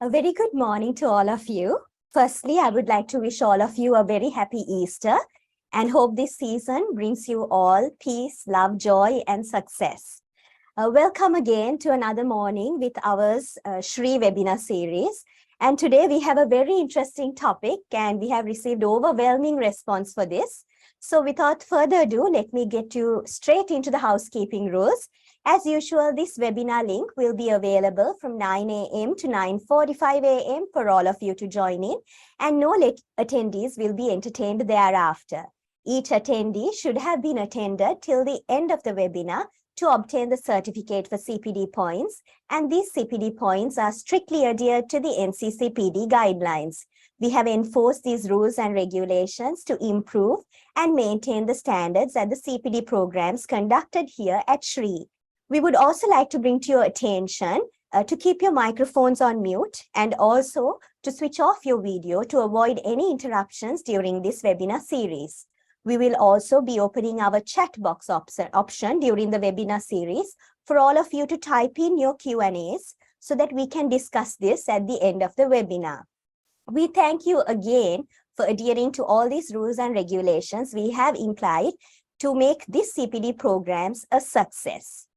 A very good morning to all of you. Firstly, I would like to wish all of you a very happy Easter and hope this season brings you all peace, love, joy, and success. Welcome again to another morning with our Shri webinar series. And today we have a very interesting topic and we have received overwhelming response for this. So without further ado, let me get you straight into the housekeeping rules. As usual, this webinar link will be available from 9 a.m. to 9:45 a.m. for all of you to join in, and no attendees will be entertained thereafter. Each attendee should have been attended till the end of the webinar to obtain the certificate for CPD points, and these CPD points are strictly adhered to the NCCPD guidelines. We have enforced these rules and regulations to improve and maintain the standards at the CPD programs conducted here at Shri. We would also like to bring to your attention to keep your microphones on mute and also to switch off your video to avoid any interruptions during this webinar series. We will also be opening our chat box option during the webinar series for all of you to type in your Q&As so that we can discuss this at the end of the webinar. We thank you again for adhering to all these rules and regulations we have implied to make these CPD programs a success.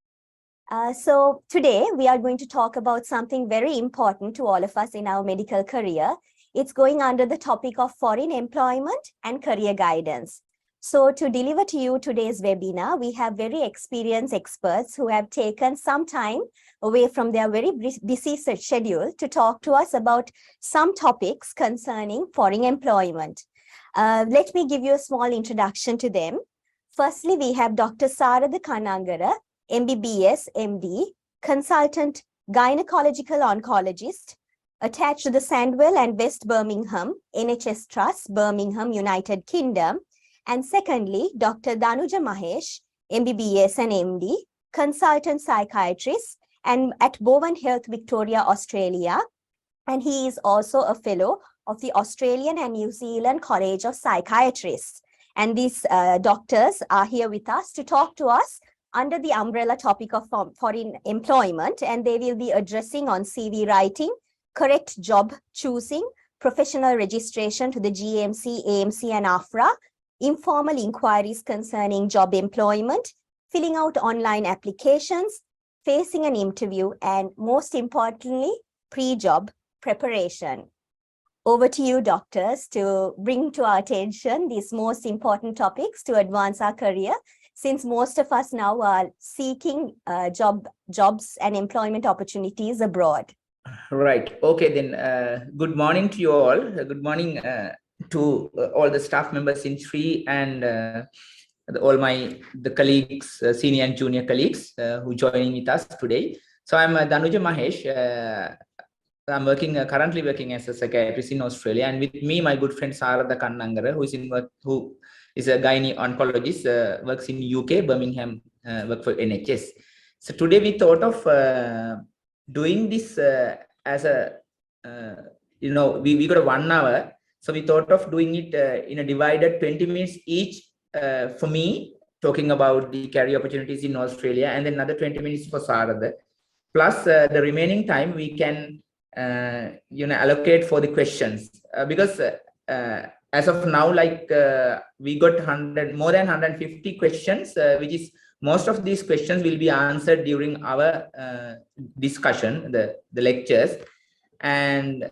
So today we are going to talk about something very important to all of us in our medical career. It's going under the topic of foreign employment and career guidance. So to deliver to you today's webinar, we have very experienced experts who have taken some time away from their very busy schedule to talk to us about some topics concerning foreign employment. Let me give you a small introduction to them. Firstly, we have Dr. Sarada Kannangara, MBBS, MD, consultant gynecological oncologist, attached to the Sandwell and West Birmingham NHS Trust, Birmingham, United Kingdom. And secondly, Dr. Danuja Mahesh, MBBS and MD, consultant psychiatrist and at Bowen Health Victoria, Australia. And he is also a fellow of the Australian and New Zealand College of Psychiatrists. And these doctors are here with us to talk to us under the umbrella topic of foreign employment, and they will be addressing on CV writing, correct job choosing, professional registration to the GMC, AMC and AFRA, informal inquiries concerning job employment, filling out online applications, facing an interview, and most importantly, pre-job preparation. Over to you, doctors, to bring to our attention these most important topics to advance our career, since most of us now are seeking jobs and employment opportunities abroad. Right. Okay, then good morning to you all. Good morning to all the staff members in Shri and all the colleagues, senior and junior colleagues who joining with us today. So I'm Danuja Mahesh. I'm currently working as a psychiatrist in Australia, and with me, my good friend Sarada Kannangara, who is a gynae oncologist, works in UK, Birmingham, work for NHS. So today we thought of doing this as a, we got a 1 hour. So we thought of doing it in a divided 20 minutes each for me, talking about the career opportunities in Australia, and then another 20 minutes for Sarada. Plus the remaining time we can, allocate for the questions because as of now, we got more than 150 questions, which is most of these questions will be answered during our discussion, the lectures. And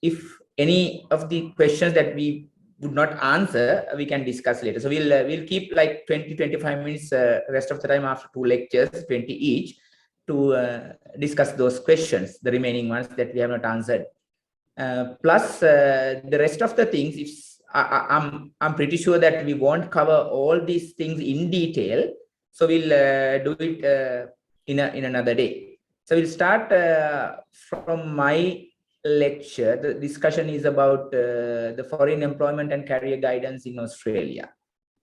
if any of the questions that we would not answer, we can discuss later. So we'll keep like 20-25 minutes rest of the time after 2 lectures, 20 each, to discuss those questions, the remaining ones that we have not answered. Plus the rest of the things, I'm pretty sure that we won't cover all these things in detail. So we'll do it in another day. So we'll start from my lecture. The discussion is about the foreign employment and career guidance in Australia.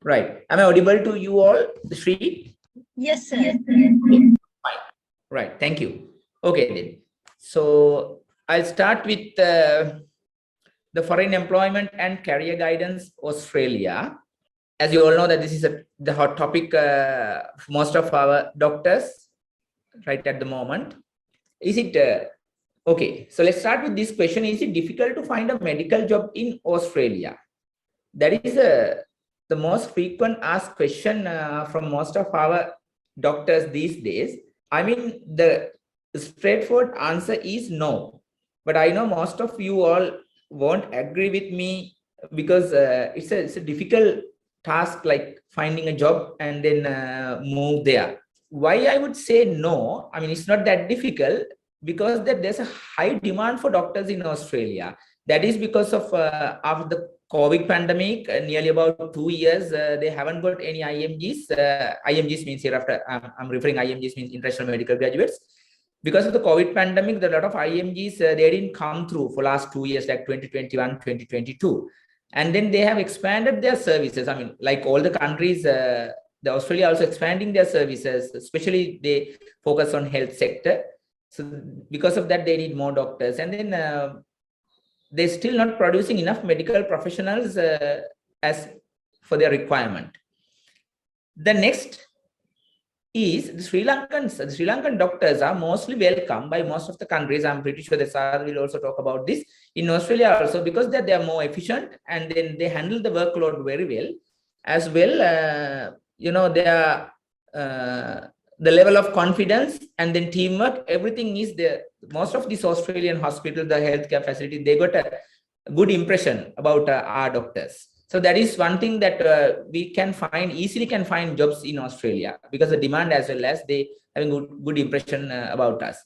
Right. Am I audible to you all, Shri? Yes, sir. Yes, sir. Right. Thank you. Okay, then. So I'll start with the foreign employment and career guidance Australia. As you all know that this is the hot topic for most of our doctors right at the moment. Is it Okay, so let's start with this question. Is it difficult to find a medical job in Australia? That is the most frequent asked question from most of our doctors these days. I mean, the straightforward answer is no. But I know most of you all won't agree with me because it's a difficult task, like finding a job and then move there. Why I would say no? I mean, it's not that difficult because there's a high demand for doctors in Australia. That is because of after the COVID pandemic, nearly about 2 years, they haven't got any IMGs. IMGs means hereafter, I'm referring IMGs means international medical graduates. Because of the COVID pandemic, a lot of IMGs, they didn't come through for last 2 years, like 2021, 2022. And then they have expanded their services. I mean, like all the countries, the Australia also expanding their services, especially they focus on health sector. So because of that, they need more doctors. And then they're still not producing enough medical professionals as for their requirement. The next is the Sri Lankans. The Sri Lankan doctors are mostly welcome by most of the countries. I'm pretty sure that Sar will also talk about this in Australia also, because they are more efficient and then they handle the workload very well. As well, they are the level of confidence and then teamwork, everything is there. Most of these Australian hospitals, the healthcare facility, they got a good impression about our doctors. So that is one thing that we can easily find jobs in Australia, because the demand as well as they having good impression about us.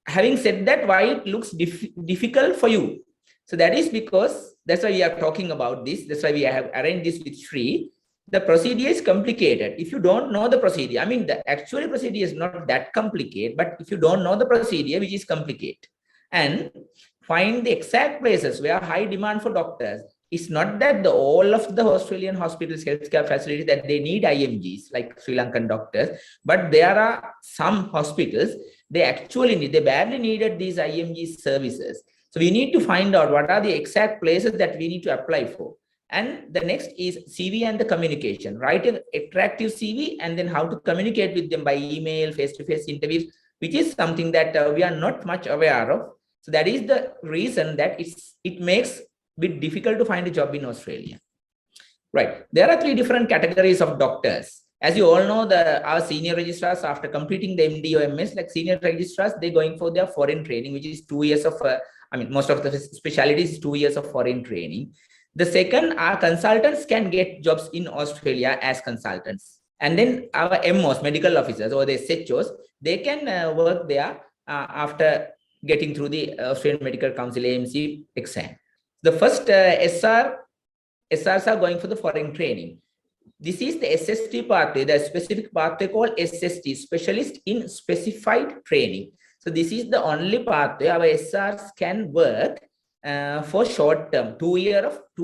Having said that, why it looks difficult for you? So that is because that's why we are talking about this. That's why we have arranged this with Sri. The procedure is complicated. If you don't know the procedure, I mean, the actual procedure is not that complicated, but if you don't know the procedure, which is complicated, and find the exact places where high demand for doctors, it's not that all of the Australian hospitals, healthcare facilities, that they need IMGs like Sri Lankan doctors, but there are some hospitals, they badly needed these IMG services. So we need to find out what are the exact places that we need to apply for. And the next is CV and the communication. Write an attractive CV and then how to communicate with them by email, face-to-face interviews, which is something that we are not much aware of. So that is the reason that it makes a bit difficult to find a job in Australia. Right. There are 3 different categories of doctors. As you all know, our senior registrars, after completing the MD or MS, like senior registrars, they're going for their foreign training, which is 2 years of, most of the specialties is 2 years of foreign training. The second, our consultants can get jobs in Australia as consultants. And then our MOs, medical officers, or the SHOs, they can work there after getting through the Australian Medical Council AMC exam. The first SRs are going for the foreign training. This is the SST pathway, the specific pathway called SST, Specialist in Specified Training. So this is the only pathway our SRs can work for short term, 2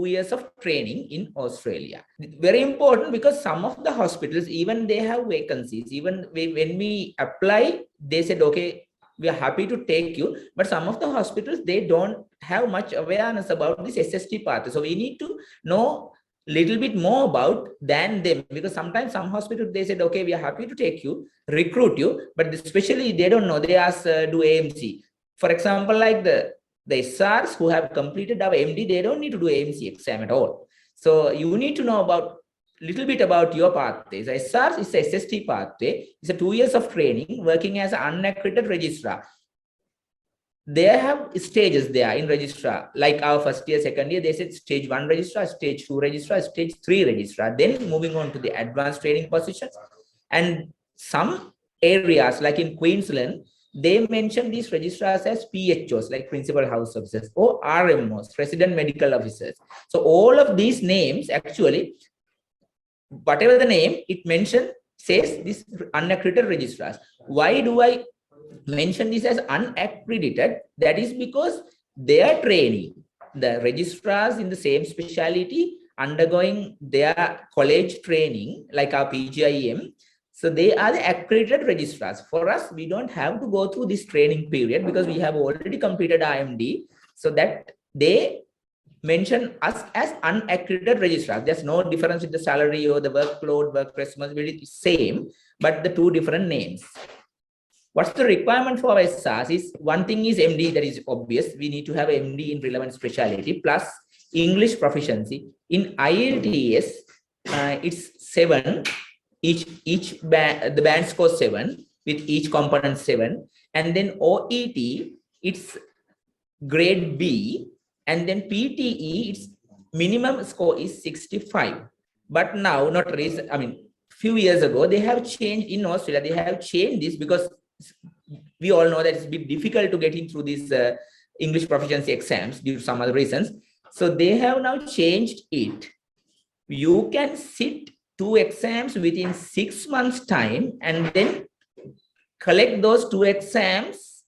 years of training in Australia. Very important, because some of the hospitals, even they have vacancies. Even when we apply, they said, okay, we are happy to take you. But some of the hospitals, they don't have much awareness about this SST pathway. So we need to know little bit more about than them, because sometimes some hospitals, they said, okay, we are happy to take you, recruit you, but especially they don't know, they ask do AMC. For example, like the SRs who have completed our MD, they don't need to do AMC exam at all. So you need to know about little bit about your pathways. SRs is a SST pathway. It's a 2 years of training, working as an unaccredited registrar. They have stages there in registrar, like our first year, second year, they said stage 1 registrar, stage 2 registrar, stage 3 registrar, then moving on to the advanced training positions. And some areas, like in Queensland, they mention these registrars as PHOs, like principal house officers, or RMOs, resident medical officers. So all of these names, actually, whatever the name it mentioned, says this unaccredited registrars. Why do I mention this as unaccredited? That is because their training, the registrars in the same specialty undergoing their college training, like our PGIM, so they are the accredited registrars. For us, we don't have to go through this training period because we have already completed IMD. So that they mention us as unaccredited registrars. There's no difference in the salary or the workload, work responsibility, same, but the 2 different names. What's the requirement for SRs is one thing is MD, that is obvious. We need to have MD in relevant specialty plus English proficiency. In IELTS, it's 7. Each band, the band score 7 with each component 7. And then OET, it's grade B. And then PTE, its minimum score is 65. But now, not recent, I mean, few years ago, they have changed in Australia. They have changed this because we all know that it's a bit difficult to get in through these English proficiency exams due to some other reasons. So they have now changed it. You can sit 2 exams within 6 months' time and then collect those 2 exams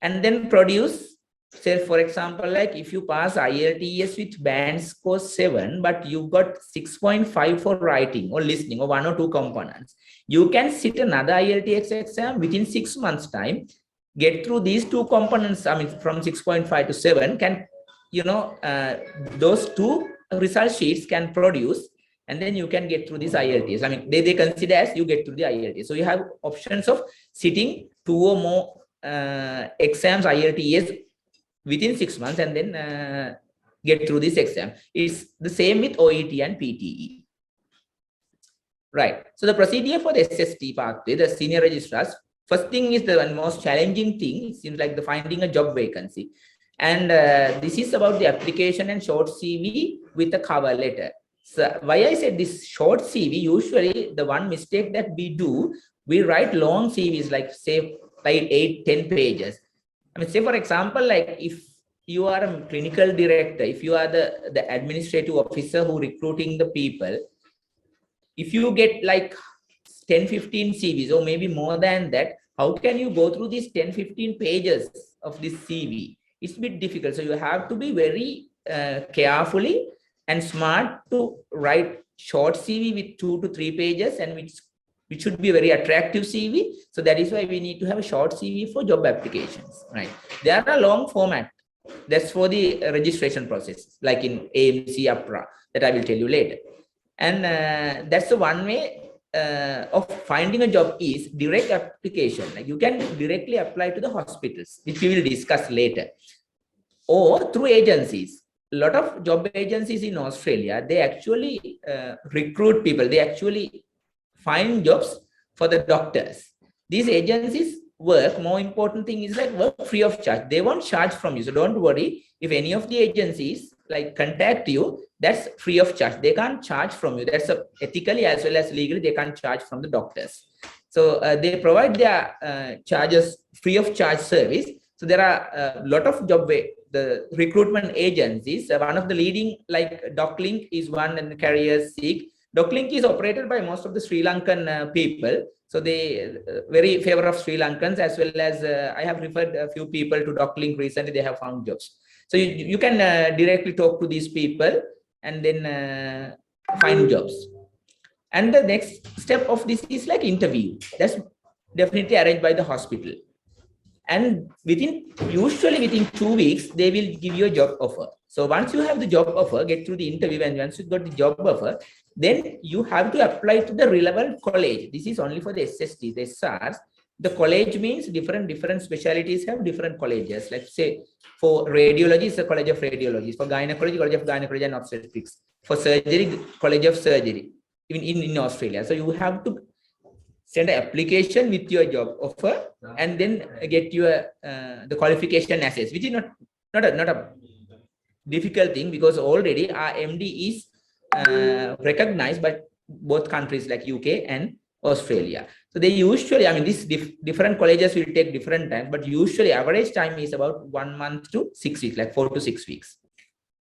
and then produce. Say, for example, like if you pass IELTS with band score 7, but you got 6.5 for writing or listening or 1 or 2 components, you can sit another IELTS exam within 6 months' time, get through these 2 components. I mean, from 6.5 to 7, can, you know, those 2 result sheets can produce, and then you can get through this IELTS. I mean, they consider as you get through the IELTS. So you have options of sitting 2 or more exams IELTS within 6 months and then get through this exam. It's the same with OET and PTE. Right. So the procedure for the SST pathway, the senior registrars, first thing is the most challenging thing. It seems like the finding a job vacancy. And this is about the application and short CV with a cover letter. So why I said this short CV, usually the one mistake that we do, we write long CVs like say like 8-10 pages. I mean, say for example, like if you are a clinical director, if you are the administrative officer who recruiting the people, if you get like 10-15 CVs or maybe more than that, how can you go through these 10-15 pages of this CV? It's a bit difficult. So you have to be very carefully and smart to write short CV with 2 to 3 pages, and which should be a very attractive CV. So that is why we need to have a short CV for job applications, right? There are long format. That's for the registration process, like in AMC, APRA, that I will tell you later. And that's the one way of finding a job is direct application. Like you can directly apply to the hospitals, which we will discuss later, or through agencies. A lot of job agencies in Australia, they actually recruit people. They actually find jobs for the doctors. These agencies work, more important thing is like work free of charge. They won't charge from you. So don't worry if any of the agencies like contact you, that's free of charge. They can't charge from you. That's ethically as well as legally, they can't charge from the doctors. So they provide their charges free of charge service. So there are a lot of the recruitment agencies. One of the leading, like DocLink is one, and Careers Seek. DocLink is operated by most of the Sri Lankan people. So they very favor of Sri Lankans, as well as I have referred a few people to DocLink recently. They have found jobs. So you can directly talk to these people and then find jobs. And the next step of this is like interview. That's definitely arranged by the hospital. And usually within 2 weeks, they will give you a job offer. So once you have the job offer, get through the interview, and once you got the job offer, then you have to apply to the relevant college. This is only for the SST, the SRs. The college means different specialties have different colleges. Let's say for radiology, it's a college of radiology. For gynecology, college of gynecology and obstetrics. For surgery, college of surgery, even in Australia. So you have to send an application with your job offer and then get your the qualification assessed, which is not a difficult thing, because already our MD is recognized by both countries like UK and Australia. So they usually, I mean, these different colleges will take different time, but usually average time is about 1 month to 6 weeks, like 4 to 6 weeks.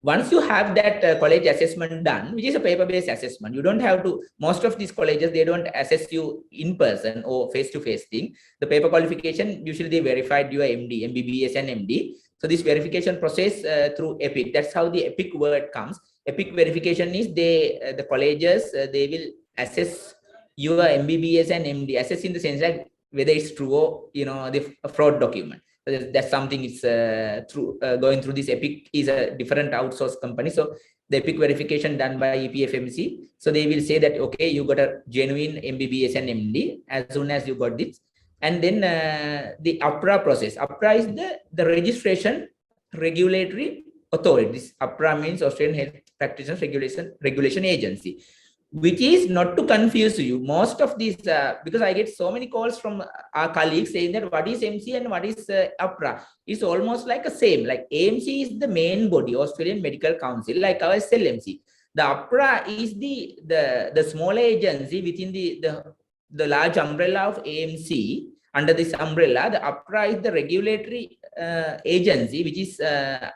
Once you have that college assessment done, which is a paper-based assessment, you don't have to, most of these colleges, they don't assess you in person or face-to-face thing. The paper qualification, usually they verified your MD, MBBS and MD. So this verification process through EPIC, that's how the EPIC word comes. EPIC verification is the colleges, they will assess your MBBS and MD, assess in the sense that whether it's true or, you know, the fraud document. That's something it's going through this. EPIC is a different outsourced company. So the EPIC verification done by EPFMC. So they will say that, okay, you got a genuine MBBS and MD as soon as you got this. And then the APRA process. APRA is the registration regulatory authority. This APRA means Australian Health Practitioners Regulation Agency, which is, not to confuse you, most of these, because I get so many calls from our colleagues saying that what is MC and what is APRA. It's almost like the same. Like AMC is the main body, Australian Medical Council, like our SLMC. The APRA is the small agency within the large umbrella of AMC. Under this umbrella, the APRA is the regulatory agency which is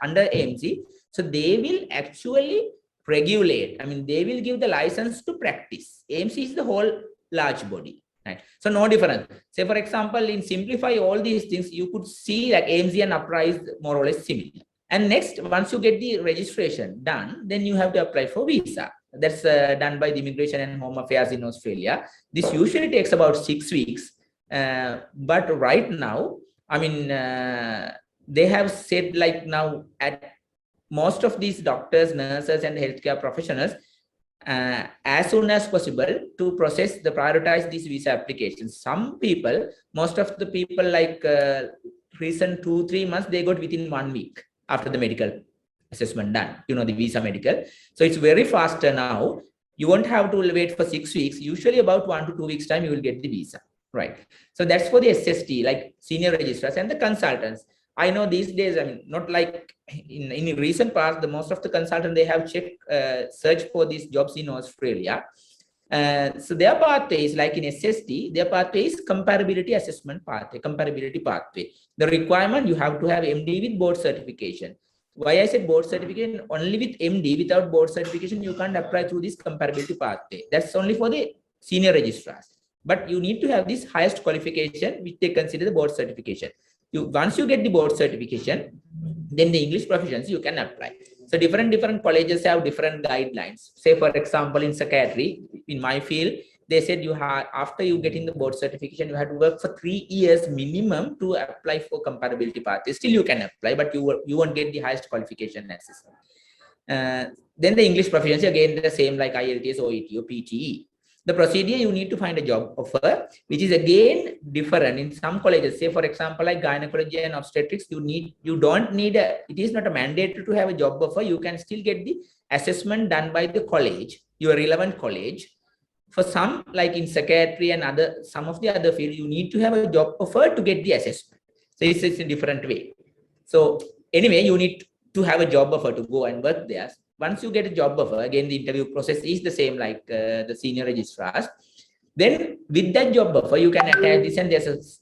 under AMC. So they will actually regulate. I mean, they will give the license to practice. AMC is the whole large body, right? So no difference. Say, for example, in simplify all these things, you could see like AMC and APRA is more or less similar. And next, once you get the registration done, then you have to apply for visa. That's done by the Immigration and Home Affairs in Australia. This usually takes about 6 weeks. But right now, I mean, they have said like now at most of these doctors, nurses, and healthcare professionals, as soon as possible to prioritize these visa applications. Some people, most of the people, like recent 2-3 months, they got within 1 week after the medical assessment done, the visa medical. So it's very faster now. You won't have to wait for 6 weeks. Usually about 1 to 2 weeks time, you will get the visa, right? So that's for the SST, like senior registrars and the consultants. I know these days, I mean, not like in recent past, the most of the consultants, they have searched for these jobs in Australia. So their pathway is like in SST, their pathway is comparability assessment pathway, comparability pathway. The requirement, you have to have MD with board certification. Why I said board certification? Only with MD, without board certification, you can't apply through this comparability pathway. That's only for the senior registrars. But you need to have this highest qualification, which they consider the board certification. Once you get the board certification, then the English proficiency you can apply. So different colleges have different guidelines. Say, for example, in psychiatry, in my field, they said you have, after you getting the board certification, you have to work for 3 years minimum to apply for comparability pathway. Still you can apply, but you won't get the highest qualification assessment. Then the English proficiency, again, the same like IELTS, OET, or PTE. The procedure, you need to find a job offer, which is again different in some colleges. Say, for example, like gynecology and obstetrics, you don't need it is not a mandate to have a job offer. You can still get the assessment done by the college, your relevant college. For some, like in psychiatry and some of the other fields, you need to have a job offer to get the assessment. So it's a different way. So anyway, you need to have a job offer to go and work there. Once you get a job offer, again, the interview process is the same like the senior registrars. Then with that job offer, you can attach this, and there's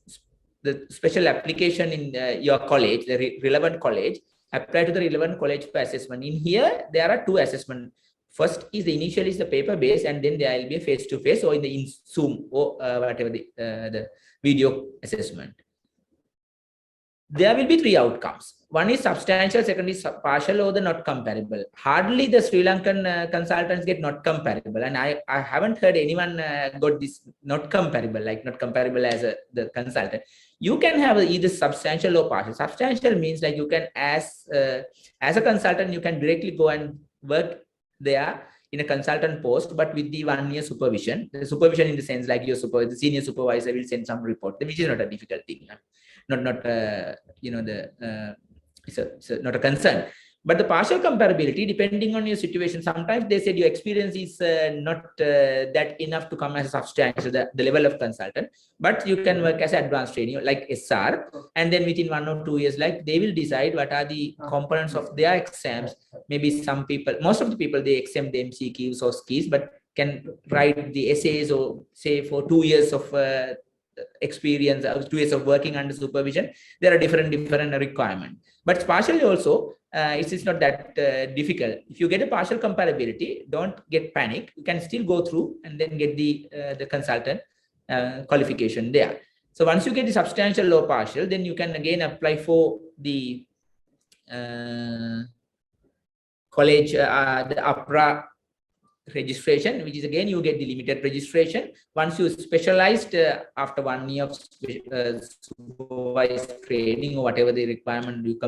the special application in your college, the relevant college. Apply to the relevant college for assessment. In here, there are 2 assessments. First is the initial is the paper based, and then there will be a face-to-face or in the Zoom or whatever the video assessment. There will be 3 outcomes. One is substantial, second is partial, or the not comparable. Hardly the Sri Lankan consultants get not comparable, and I haven't heard anyone got this not comparable, like not comparable as the consultant. You can have either substantial or partial. Substantial means like you can, as a consultant, you can directly go and work there in a consultant post, but with the 1 year supervision. The supervision in the sense like the senior supervisor will send some report, which is not a difficult thing. It's not a concern. But the partial comparability, depending on your situation, sometimes they said your experience is not that enough to come as a substantial, the level of consultant, but you can work as advanced training like SR, and then within 1 or 2 years, like they will decide what are the components of their exams. Maybe some people, most of the people, they exempt the MCQs or skis, but can write the essays or say for 2 years of experience, 2 years of working under supervision. There are different requirements. But partially also, it's not that difficult. If you get a partial comparability, don't get panic. You can still go through and then get the consultant qualification there. So once you get the substantial or partial, then you can again apply for the college, the APRA registration, which is again you get the limited registration. Once you specialized after 1 year of supervised training or whatever the requirement you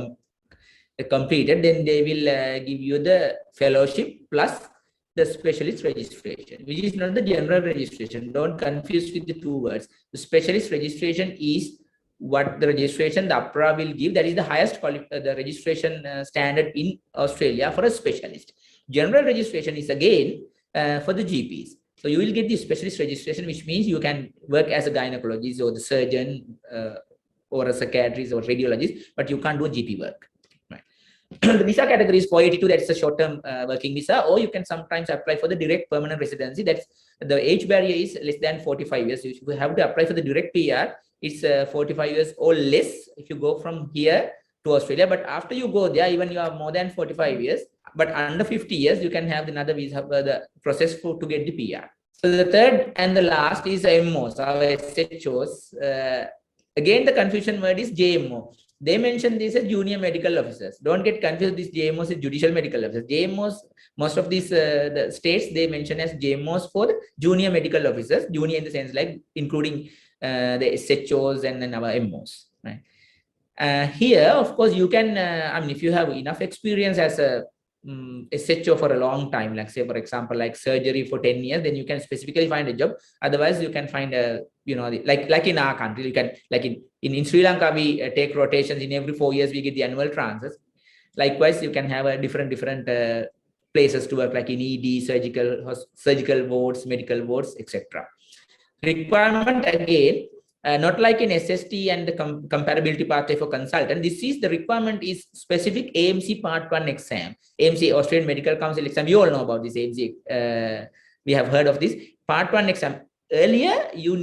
completed, then they will give you the fellowship plus the specialist registration, which is not the general registration. Don't confuse with the two words. The specialist registration is what the registration the APRA will give. That is the highest the registration standard in Australia for a specialist. General registration is again for the GPs. So you will get the specialist registration, which means you can work as a gynecologist or the surgeon or a psychiatrist or radiologist, but you can't do GP work. The visa category is 482, that's a short-term working visa, or you can sometimes apply for the direct permanent residency. That's the age barrier is less than 45 years. If you have to apply for the direct PR, it's 45 years or less if you go from here to Australia. But after you go there, even you are more than 45 years, but under 50 years, you can have another visa, the process to get the PR. So the third and the last is MOs, our SHOs. Again, the confusion word is JMO. They mention this as junior medical officers. Don't get confused. These JMOs is judicial medical officers. JMOs, most of these the states they mention as JMOs for the junior medical officers. Junior in the sense like including the SHOs and then our MOs. Right. Here, of course, you can. I mean, if you have enough experience as a SHO for a long time, like say for example, like surgery for 10 years, then you can specifically find a job. Otherwise, you can find a like in our country, you can like in Sri Lanka we take rotations in every 4 years we get the annual transfers. Likewise, you can have a different places to work like in ED, surgical wards, medical wards, etc. Requirement again. Not like in SST and the comparability pathway for consultant. This is the requirement is specific AMC Part 1 exam. AMC, Australian Medical Council exam. You all know about this AMC. We have heard of this. Part 1 exam. Earlier, you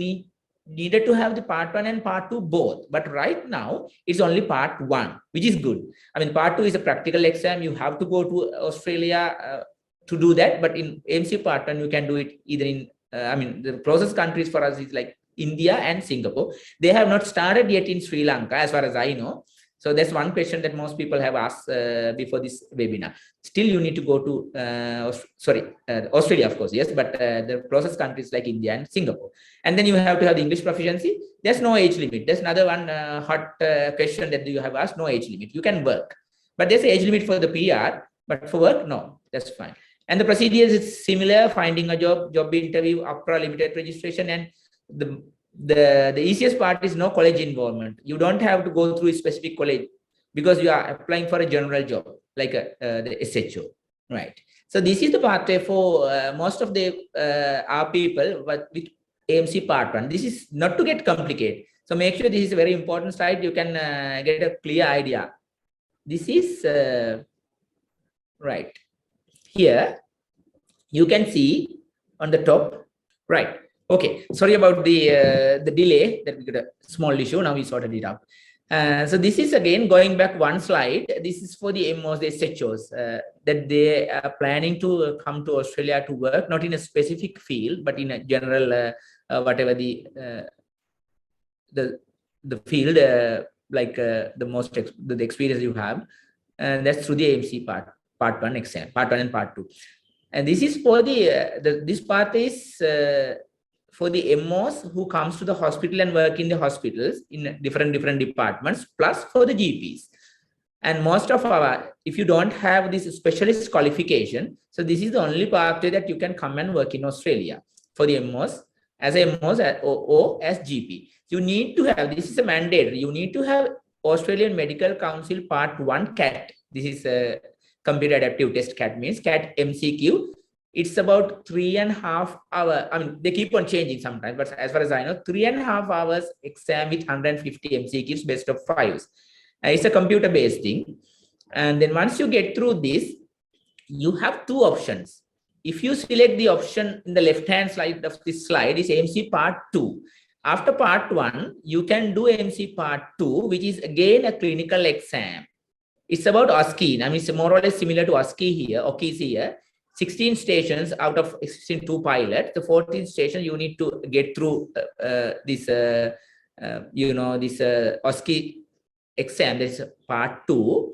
needed to have the Part 1 and Part 2 both. But right now, it's only Part 1, which is good. I mean, Part 2 is a practical exam. You have to go to Australia to do that. But in AMC Part 1, you can do it either in, I mean, the closest countries for us is like India and Singapore. They have not started yet in Sri Lanka, as far as I know. So that's one question that most people have asked before this webinar. Still, you need to go to, Australia, of course, yes, but the closest countries like India and Singapore. And then you have to have the English proficiency. There's no age limit. There's another one hot question that you have asked, no age limit. You can work. But there's an age limit for the PR, but for work, no, that's fine. And the procedures is similar, finding a job interview, APRA limited registration, and the easiest part is no college involvement. You don't have to go through a specific college because you are applying for a general job like the SHO, right? So this is the pathway for most of the our people, but with AMC Part 1. This is not to get complicated. So make sure this is a very important slide. You can get a clear idea. This is right here. You can see on the top, right? Okay, sorry about the delay, that we got a small issue. Now we sorted it out. So this is again going back one slide. This is for the MOs, the SHOs that they are planning to come to Australia to work, not in a specific field, but in a general whatever the field like the experience you have, and that's through the AMC Part 1 exam, Part 1 and Part 2. And this is for this part is for the MOs who comes to the hospital and work in the hospitals in different departments, plus for the GPs. And most of our, if you don't have this specialist qualification, so this is the only pathway that you can come and work in Australia for the MOs, as MOs or as GP. You need to have, this is a mandate, you need to have Australian Medical Council Part 1 CAT. This is a computer adaptive test. CAT means CAT MCQ. It's about 3.5 hours. I mean, they keep on changing sometimes, but as far as I know, 3.5 hours exam with 150 MCQs best of 5s. It's a computer-based thing. And then once you get through this, you have two options. If you select the option in the left-hand side of this slide, is AMC Part 2. After Part 1, you can do AMC Part 2, which is again a clinical exam. It's about OSCE. I mean, it's more or less similar to OSCE here, OSCE here. 16 stations out of 2 pilots. The 14th station, you need to get through this, this OSCE exam. That's Part 2.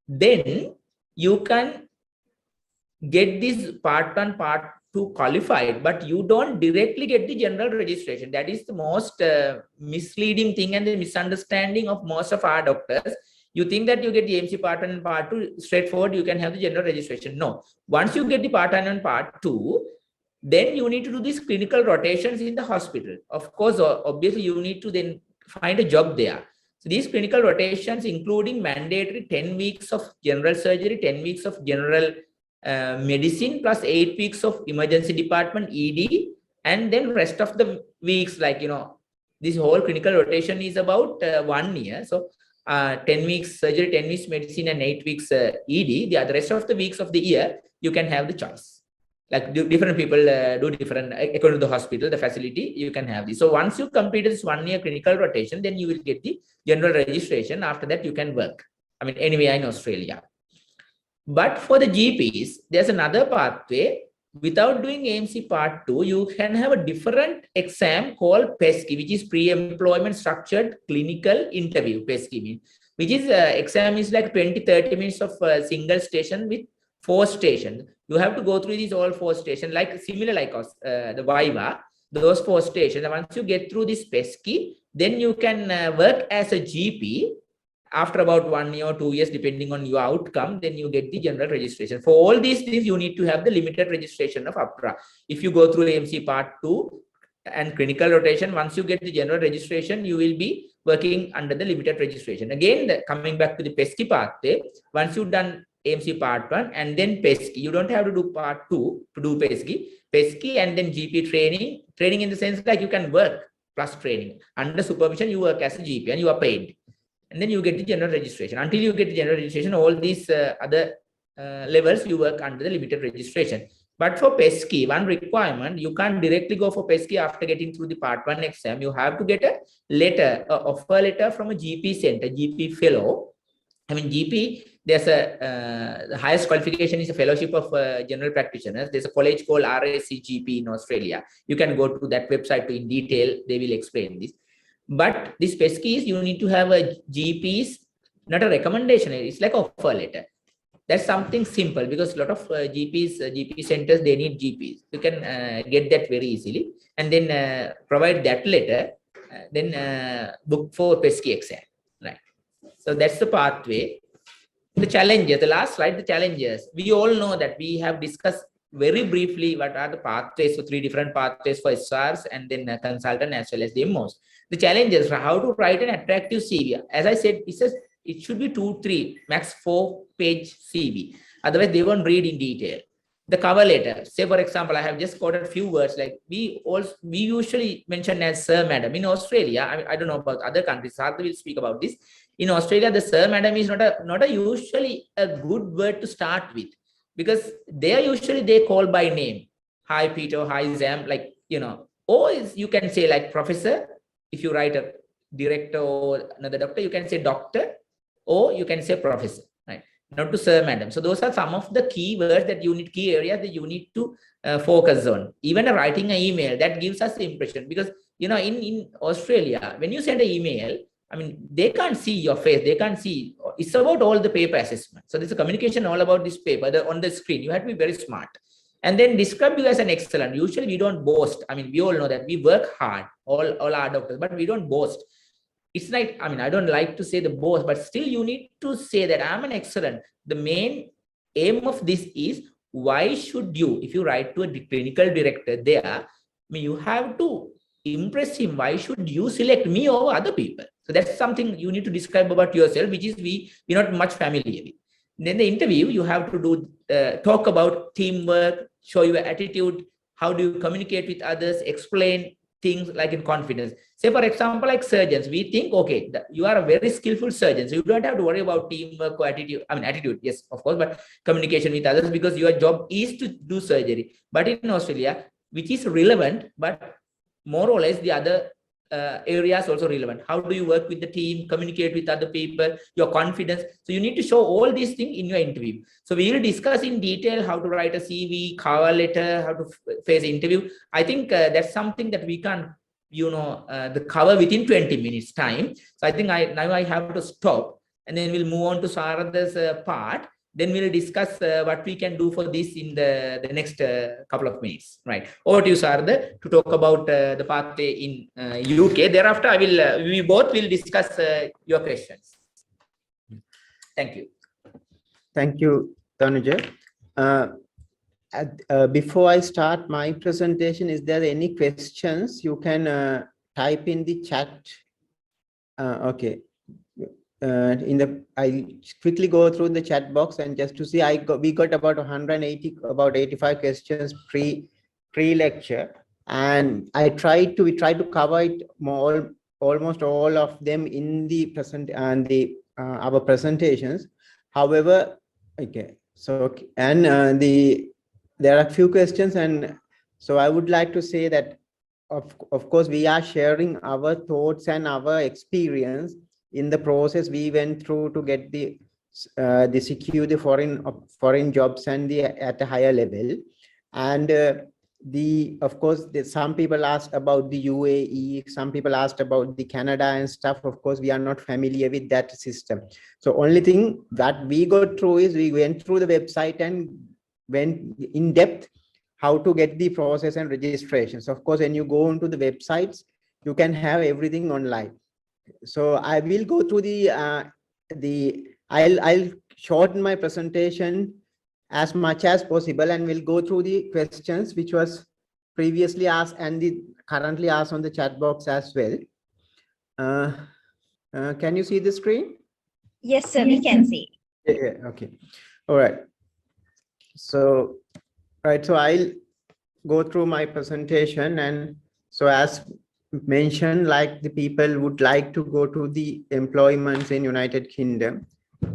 Then you can get this Part 1, Part 2 qualified, but you don't directly get the general registration. That is the most misleading thing and the misunderstanding of most of our doctors. You think that you get the AMC Part 1 and Part 2 straightforward, you can have the general registration. No. Once you get the Part 1 and Part 2, then you need to do these clinical rotations in the hospital. Of course, obviously, you need to then find a job there. So these clinical rotations, including mandatory 10 weeks of general surgery, 10 weeks of general medicine, plus 8 weeks of emergency department, ED, and then rest of the weeks, like, this whole clinical rotation is about 1 year. So 10 weeks surgery, 10 weeks medicine, and 8 weeks ED. The rest of the weeks of the year, you can have the choice. Like different people do different, according to the hospital, the facility, you can have this. So once you complete this 1 year clinical rotation, then you will get the general registration. After that, you can work. I mean, anywhere in Australia. But for the GPs, there's another pathway. Without doing AMC Part 2, you can have a different exam called PESCI, which is Pre-Employment Structured Clinical Interview, PESCI, which is exam is like 20-30 minutes of single station with 4 stations. You have to go through these all 4 stations, like similar like the Viva, those 4 stations. And once you get through this PESCI, then you can work as a GP. After about 1 year or 2 years, depending on your outcome, then you get the general registration. For all these things, you need to have the limited registration of APRA. If you go through AMC Part 2 and clinical rotation, once you get the general registration, you will be working under the limited registration. Again, coming back to the PESCI pathway, once you've done AMC Part 1 and then PESCI, you don't have to do Part 2 to do PESCI and then GP training in the sense like you can work plus training. Under supervision, you work as a GP and you are paid. And then you get the general registration. Until you get the general registration, all these other levels, you work under the limited registration. But for PESCI, one requirement, you can't directly go for PESCI after getting through the Part 1 exam. You have to get a letter, offer letter from a GP center, GP fellow. I mean, GP, there's the highest qualification is a fellowship of general practitioners. There's a college called RACGP in Australia. You can go to that website in detail. They will explain this. But this PESCI is you need to have a GP's, not a recommendation. It's like an offer letter. That's something simple because a lot of GP centers, they need GPs. You can get that very easily and then provide that letter, then book for PESCI exam. Right. So that's the pathway. The challenges, the last slide, the challenges. We all know that we have discussed very briefly what are the pathways, so 3 different pathways for SRs and then a consultant as well as the MOs. The challenges for how to write an attractive CV. As I said, it should be 2-3, max 4-page CV. Otherwise, they won't read in detail. The cover letter. Say, for example, I have just quoted a few words like we usually mention as sir, madam. In Australia, I don't know about other countries. Sartha will speak about this. In Australia, the sir, madam is not a usually a good word to start with because they call by name. Hi, Peter. Hi, Zam. Like, or you can say like professor. If you write a director or another doctor, you can say doctor or you can say professor, right? Not to sir, madam. So those are some of the key words that you need, key areas that you need to focus on. Even writing an email, that gives us the impression because, in Australia, when you send an email, I mean, they can't see your face. They can't see. It's about all the paper assessment. So there's a communication all about this paper on the screen. You have to be very smart. And then describe you as an excellent. Usually we don't boast. I mean, we all know that we work hard, all our doctors, but we don't boast. It's like, I mean, I don't like to say the boast, but still you need to say that I'm an excellent. The main aim of this is why should you, if you write to a clinical director there, I mean, you have to impress him. Why should you select me over other people? So that's something you need to describe about yourself, which is we're not much familiar with. Then the interview, you have to do talk about teamwork, show your attitude, how do you communicate with others, explain things like in confidence. Say, for example, like surgeons, we think, okay, you are a very skillful surgeon, so you don't have to worry about teamwork or attitude. I mean, attitude, yes, of course, but communication with others because your job is to do surgery. But in Australia, which is relevant, but more or less the other areas also relevant. How do you work with the team, communicate with other people, your confidence. So you need to show all these things in your interview. So we will discuss in detail how to write a CV, cover letter, how to face the interview. I think that's something that we can, the cover within 20 minutes time. So I think now I have to stop and then we'll move on to Saradha's part. Then we'll discuss what we can do for this in the next couple of minutes. Right. Over to you, Saradha, to talk about the pathway in UK. Thereafter, we both will discuss your questions. Thank you. Thank you, Tanuja. Before I start my presentation, is there any questions? You can type in the chat. Okay. I quickly go through the chat box and just to see, we got about 180, about 85 questions pre-lecture, and we tried to cover it almost all of them in the present and our presentations. However, okay, so and there are a few questions, and so I would like to say that of course we are sharing our thoughts and our experience in the process we went through to get the secure the foreign jobs and at a higher level. And of course some people asked about the UAE, some people asked about the Canada and stuff. Of course we are not familiar with that system, so only thing that we got through is we went through the website and went in depth how to get the process and registrations. Of course when you go into the websites, you can have everything online. So I will go through I'll shorten my presentation as much as possible, and we'll go through the questions which was previously asked and the currently asked on the chat box as well. Can you see the screen? Yes, sir, we can see. Yeah, okay. All right. So, so I'll go through my presentation, and so as mentioned, like the people would like to go to the employments in United Kingdom.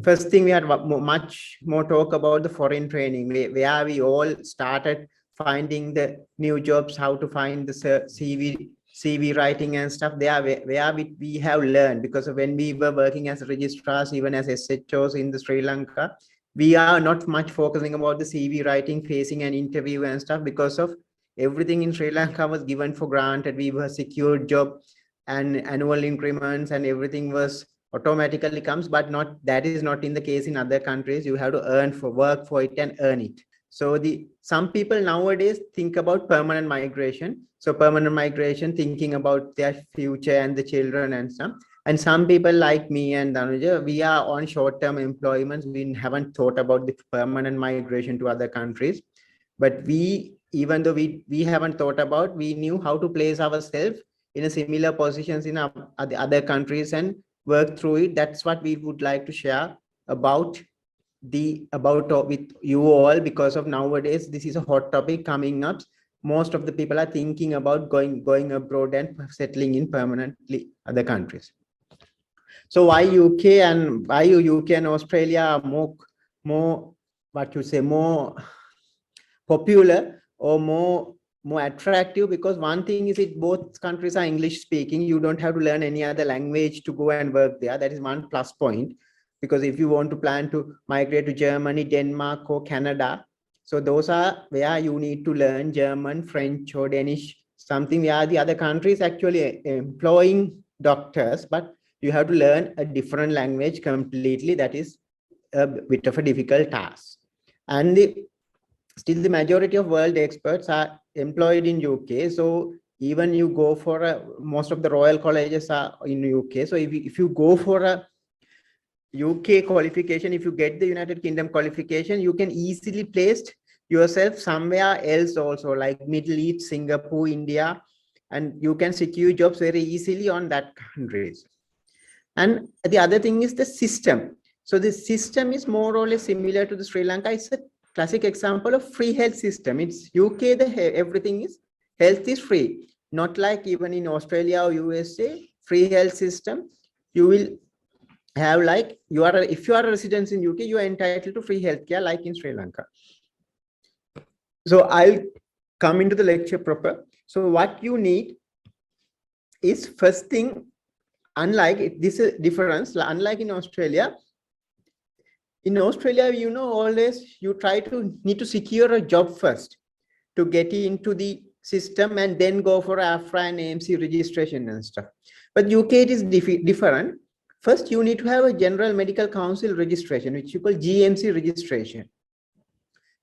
First thing, we had much more talk about the foreign training, where we all started finding the new jobs, how to find the CV writing and stuff there, where we have learned, because of when we were working as registrars, even as SHOs in the Sri Lanka, we are not much focusing about the CV writing, facing an interview and stuff, because of everything in Sri Lanka was given for granted. We were secured job and annual increments and everything was automatically comes, but that is not in the case in other countries. You have to work for it and earn it. So some people nowadays think about permanent migration. So permanent migration, thinking about their future and the children and stuff. And some people like me and Dhanuja, we are on short-term employments. We haven't thought about the permanent migration to other countries. But even though we haven't thought about, we knew how to place ourselves in a similar positions in other countries and work through it. That's what we would like to share about with you all, because of nowadays this is a hot topic coming up. Most of the people are thinking about going abroad and settling in permanently other countries. So why UK and Australia are more what you say, more popular or more attractive? Because one thing is, both countries are English speaking. You don't have to learn any other language to go and work there. That is one plus point. Because if you want to plan to migrate to Germany, Denmark or Canada, so those are where you need to learn German, French or Danish, something where the other countries actually employing doctors, but you have to learn a different language completely. That is a bit of a difficult task. And still the majority of world experts are employed in UK. So even you go for most of the Royal Colleges are in UK. So if you go for a UK qualification, if you get the United Kingdom qualification, you can easily place yourself somewhere else also, like Middle East, Singapore, India, and you can secure jobs very easily on that countries. And the other thing is the system. So the system is more or less similar to the Sri Lanka. It's a classic example of free health system. It's UK, everything is health is free, not like even in Australia or USA. Free health system, you will have like if you are a resident in UK, you are entitled to free healthcare like in Sri Lanka. So I'll come into the lecture proper. So what you need is, first thing, unlike this difference, unlike in Australia, always you need to secure a job first to get into the system and then go for AFRA and AMC registration and stuff. But UK it is different. First, you need to have a General Medical Council registration, which you call GMC registration.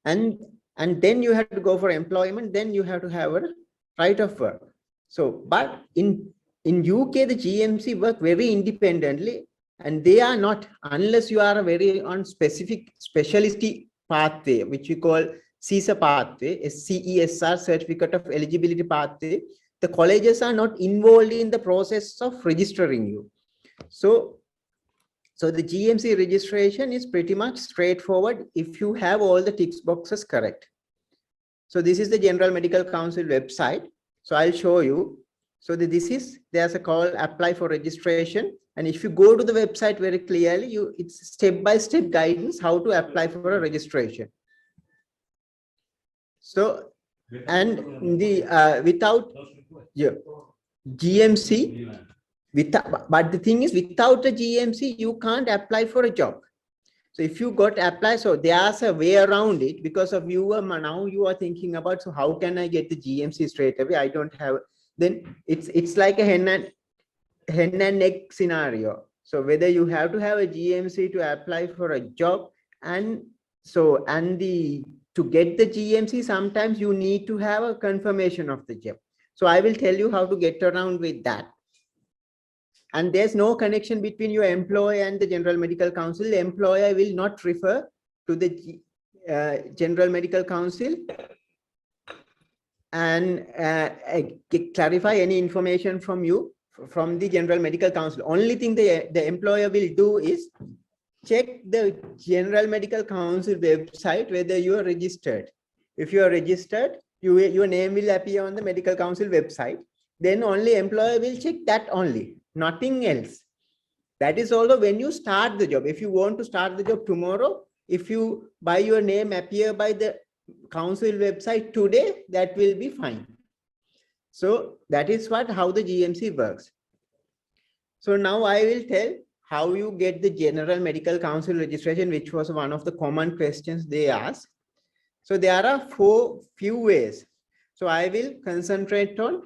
And then you have to go for employment, then you have to have a right of work. So, but in UK, the GMC work very independently. And they are not, unless you are a very on specific specialist pathway, which we call CESR pathway, CESR, Certificate of Eligibility pathway, the colleges are not involved in the process of registering you. So the GMC registration is pretty much straightforward if you have all the tick boxes correct. So this is the General Medical Council website. So I'll show you. So there's a call, apply for registration. And if you go to the website very clearly, it's step-by-step guidance how to apply for a registration. So, and without GMC, but the thing is, without a GMC, you can't apply for a job. So if you got apply, so there's a way around it because of you. Now you are thinking about, so how can I get the GMC straight away? I don't have. Then it's like a hen and egg scenario. So whether you have to have a GMC to apply for a job, and to get the GMC, sometimes you need to have a confirmation of the job. So I will tell you how to get around with that. And there's no connection between your employer and the General Medical Council. The employer will not refer to the General Medical Council and clarify any information from you from the General Medical Council. Only thing the employer will do is check the General Medical Council website whether you are registered. If you are registered, your name will appear on the Medical Council website. Then only employer will check that only, nothing else. That is also when you start the job. If you want to start the job tomorrow, if you by your name appear by the council website today, that will be fine. So that is how the GMC works. So now I will tell how you get the General Medical Council registration, which was one of the common questions they asked. So there are few ways. So I will concentrate on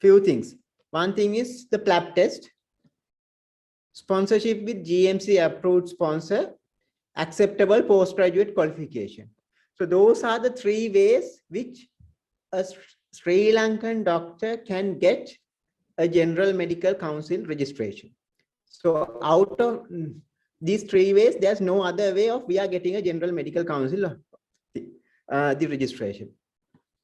few things. One thing is the PLAB test, sponsorship with GMC approved sponsor, acceptable postgraduate qualification. So those are the 3 ways which a Sri Lankan doctor can get a General Medical Council registration. So out of these 3 ways, there's no other way of we are getting a General Medical Council the registration.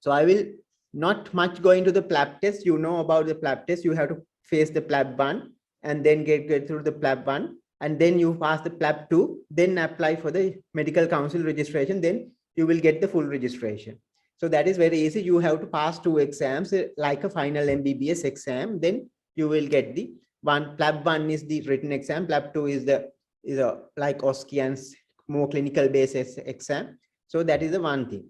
So I will not much go into the PLAB test. You know about the PLAB test. You have to face the PLAB 1 and then get through the PLAB 1, and then you pass the PLAB 2, then apply for the Medical Council registration. Then you will get the full registration. So that is very easy. You have to pass 2 exams like a final MBBS exam. Then you will get the PLAB 1 is the written exam. PLAB 2 is like OSCE and more clinical based exam. So that is the one thing.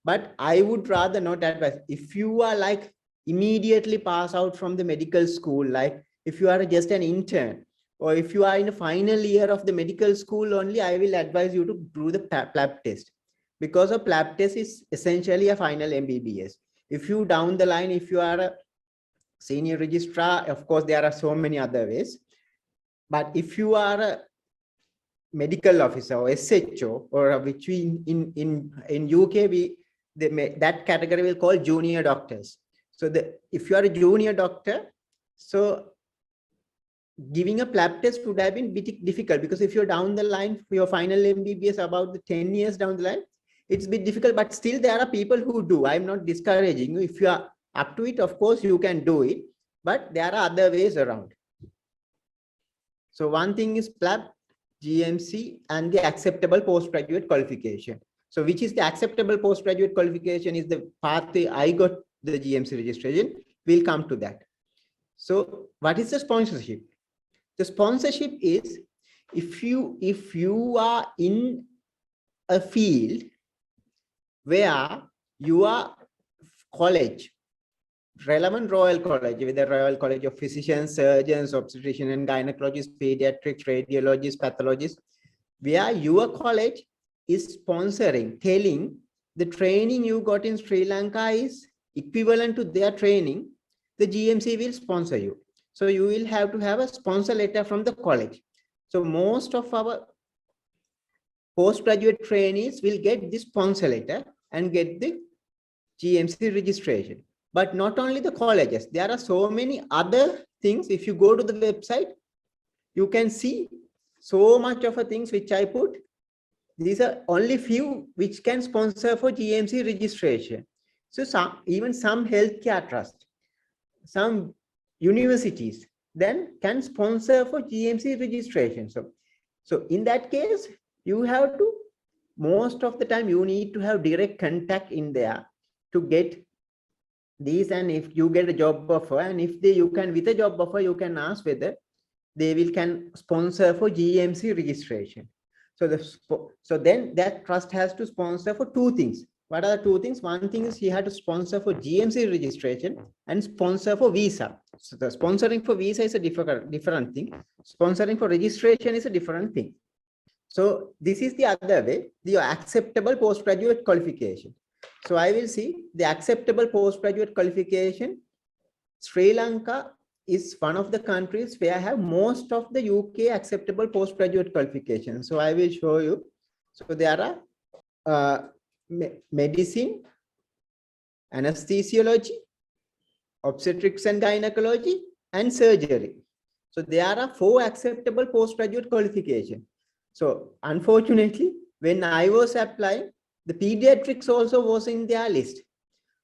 But I would rather not advise, if you are like immediately pass out from the medical school, like if you are just an intern, or if you are in the final year of the medical school only, I will advise you to do the PLAB test, because a PLAB test is essentially a final MBBS. If you down the line, if you are a senior registrar, of course, there are so many other ways. But if you are a medical officer or SHO, or which we in UK, that category will call junior doctors. So if you are a junior doctor, so giving a PLAB test would have been bit difficult, because if you're down the line for your final MBBS about the 10 years down the line, it's a bit difficult. But still there are people who do. I'm not discouraging you. If you are up to it, of course you can do it, but there are other ways around. So one thing is PLAB, GMC, and the acceptable postgraduate qualification. So which is the acceptable postgraduate qualification is the pathway I got the GMC registration. We'll come to that. So what is the sponsorship? The sponsorship is if you are in a field where your college, relevant Royal College, with the Royal College of Physicians, Surgeons, Obstetricians and Gynecologists, Pediatrics, Radiologists, Pathologists, where your college is sponsoring, telling the training you got in Sri Lanka is equivalent to their training, the GMC will sponsor you. So you will have to have a sponsor letter from the college. So most of our postgraduate trainees will get this sponsor letter and get the GMC registration. But not only the colleges, there are so many other things. If you go to the website, you can see so much of a things which I put. These are only few which can sponsor for GMC registration. So even some healthcare trust, some universities then can sponsor for GMC registration. So in that case, you have to, most of the time you need to have direct contact in there to get these. And if you get a job offer, and if you can, with a job offer, you can ask whether they can sponsor for GMC registration. So then that trust has to sponsor for two things. What are the two things? One thing is he had to sponsor for GMC registration and sponsor for visa. So the sponsoring for visa is a different thing. Sponsoring for registration is a different thing. So this is the other way, the acceptable postgraduate qualification. So I will see the acceptable postgraduate qualification. Sri Lanka is one of the countries where I have most of the UK acceptable postgraduate qualifications. So I will show you. So there are medicine, anesthesiology, obstetrics and gynecology, and surgery. So there are 4 acceptable postgraduate qualifications. So unfortunately, when I was applying, the pediatrics also was in their list.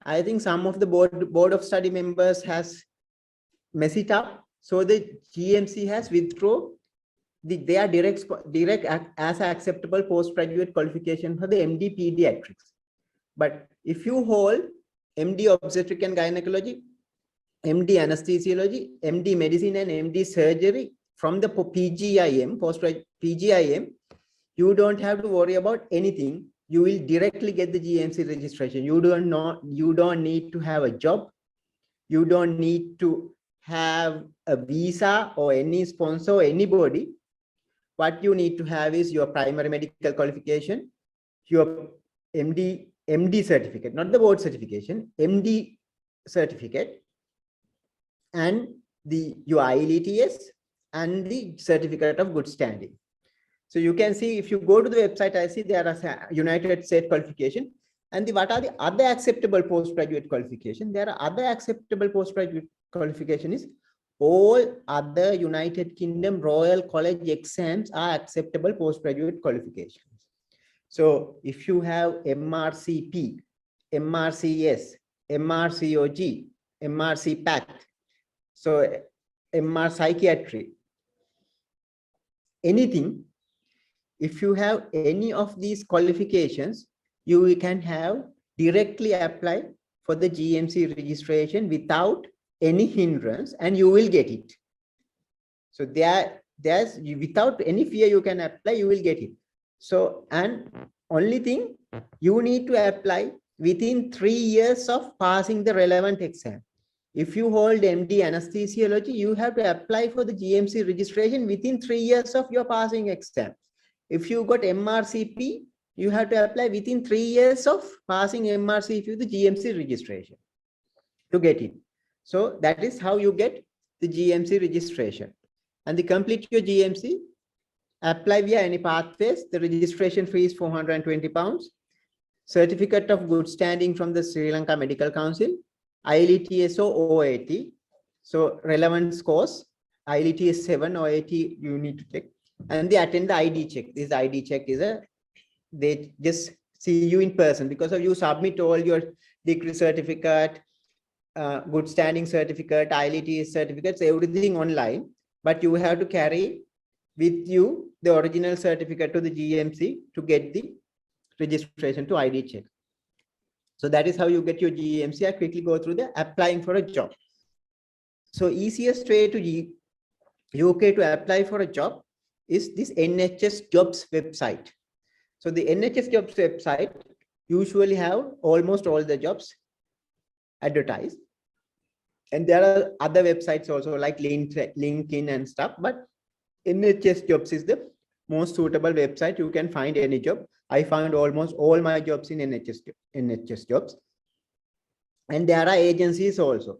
I think some of the board of study members has messed it up. So the GMC has withdrawn their direct as acceptable postgraduate qualification for the MD pediatrics. But if you hold MD obstetric and gynecology, MD anesthesiology, MD medicine, and MD surgery from the PGIM, postgraduate PGIM, you don't have to worry about anything. You will directly get the GMC registration. You don't need to have a job. You don't need to have a visa or any sponsor or anybody. What you need to have is your primary medical qualification, your MD certificate, not the board certification, MD certificate, and your IELTS and the certificate of good standing. So you can see, if you go to the website, I see there are United States qualification. And what are the other acceptable postgraduate qualification? There are other acceptable postgraduate qualification is all other United Kingdom Royal College exams are acceptable postgraduate qualifications. So if you have MRCP, MRCS, MRCOG, MRC PACT, so MR Psychiatry, anything, if you have any of these qualifications, you can have directly apply for the GMC registration without any hindrance, and you will get it. So there's without any fear, you can apply, you will get it. So, and only thing, you need to apply within 3 years of passing the relevant exam. If you hold MD anesthesiology, you have to apply for the GMC registration within 3 years of your passing exam. If you got MRCP, you have to apply within 3 years of passing MRCP, the GMC registration to get it. So that is how you get the GMC registration. And to complete your GMC, apply via any pathways. The registration fee is £420. Certificate of good standing from the Sri Lanka Medical Council, IELTS or OAT. So relevant scores, IELTS 7 or 80 you need to check. And they attend the ID check. This ID check is they just see you in person, because of you submit all your degree certificate, good standing certificate, IELTS certificates, everything online. But you have to carry with you the original certificate to the GMC to get the registration to ID check. So that is how you get your GMC. I quickly go through the applying for a job. So easiest way to UK to apply for a job is this NHS Jobs website. So the NHS Jobs website usually have almost all the jobs advertised. And there are other websites also like LinkedIn and stuff, but NHS Jobs is the most suitable website. You can find any job. I found almost all my jobs in NHS Jobs. And there are agencies also.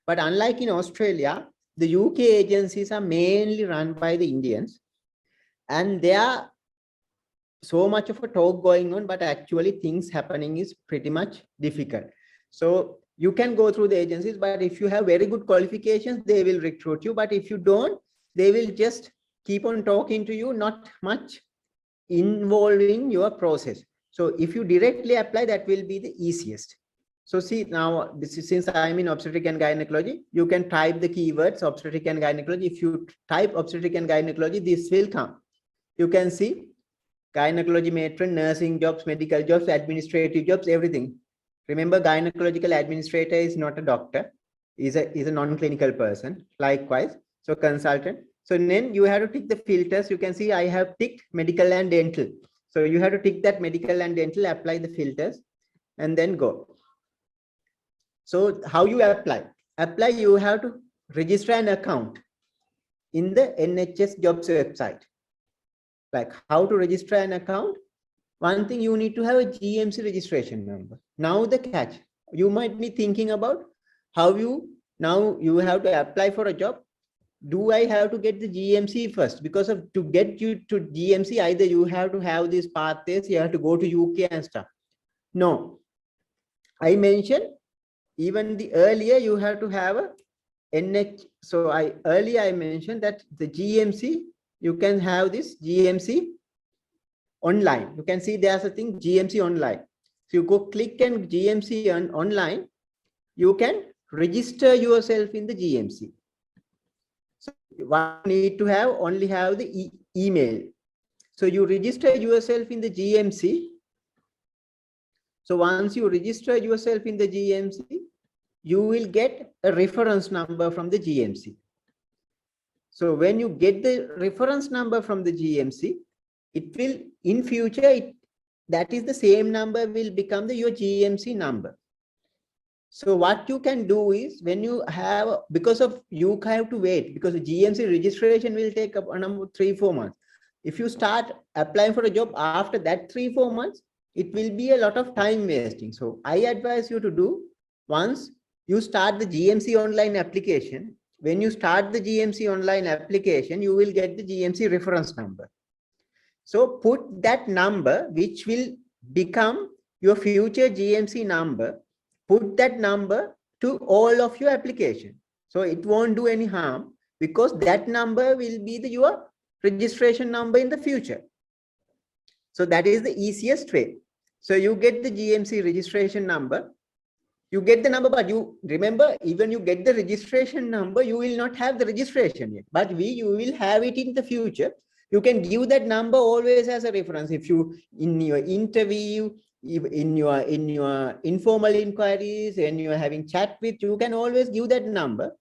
But unlike in Australia, the UK agencies are mainly run by the Indians. And there are so much of a talk going on, but actually things happening is pretty much difficult. So you can go through the agencies, but if you have very good qualifications, they will recruit you. But if you don't, they will just keep on talking to you, not much involving your process. So if you directly apply, that will be the easiest. So see, now this is, since I'm in obstetric and gynecology, you can type the keywords obstetric and gynecology. If you type obstetric and gynecology, this will come. You can see gynecology matron, nursing jobs, medical jobs, administrative jobs, everything. Remember, gynecological administrator is not a doctor, is a non-clinical person. Likewise, so consultant. So then you have to tick the filters. You can see I have ticked medical and dental. So you have to tick that medical and dental, apply the filters, and then go. So how you apply? Apply, you have to register an account in the NHS jobs website. Like how to register an account? One thing, you need to have a GMC registration number. Now the catch, you might be thinking about how you have to apply for a job. Do I have to get the GMC first? Because of to get you to GMC, either you have to have these pathways, you have to go to UK and stuff. No, I mentioned even the earlier you have to have a NH. So earlier I mentioned that the GMC, you can have this GMC online. You can see there's a thing GMC online. So you go click and GMC online, you can register yourself in the GMC. So one need to have only have the email. So you register yourself in the GMC. So once you register yourself in the GMC, you will get a reference number from the GMC. So when you get the reference number from the GMC, it will in future, that is the same number will become your GMC number. So what you can do is, when you have, because of you have to wait, because the GMC registration will take up 3-4 months. If you start applying for a job after that 3-4 months, it will be a lot of time wasting. So I advise you to do, once you start the GMC online application, when you start the GMC online application, you will get the GMC reference number. So put that number, which will become your future GMC number, put that number to all of your application. So it won't do any harm, because that number will be your registration number in the future. So that is the easiest way. So you get the GMC registration number, you get the number, but you remember, even you get the registration number, you will not have the registration yet, but you will have it in the future. You can give that number always as a reference. If you, in your interview, in your informal inquiries, and you are having chat with, you can always give that number.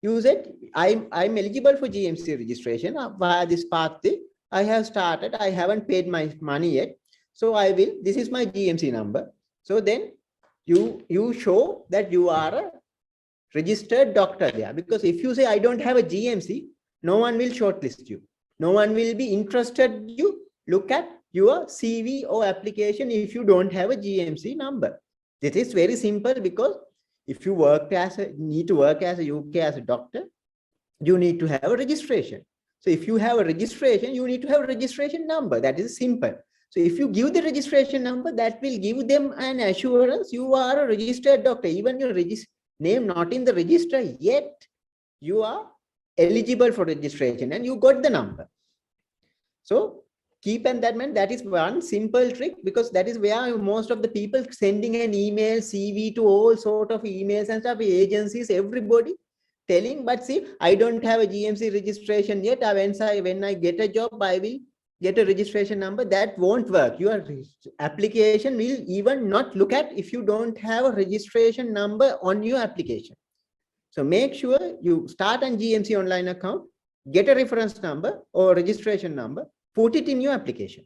Use it. I'm eligible for GMC registration via this pathway. I have started. I haven't paid my money yet. So I will, this is my GMC number. So then you show that you are a registered doctor there. Because if you say I don't have a GMC, no one will shortlist you. No one will be interested you look at your CV or application if you don't have a GMC number. This is very simple, because if you need to work as a UK as a doctor, you need to have a registration. So if you have a registration, you need to have a registration number. That is simple. So if you give the registration number, that will give them an assurance you are a registered doctor. Even your name not in the register yet, you are eligible for registration and you got the number. So keep in that mind, that is one simple trick, because that is where most of the people sending an email, CV to all sort of emails and stuff, agencies, everybody telling, but see, I don't have a GMC registration yet. When I get a job, I will get a registration number. That won't work. Your application will even not look at if you don't have a registration number on your application. So make sure you start an GMC online account, get a reference number or registration number, put it in your application.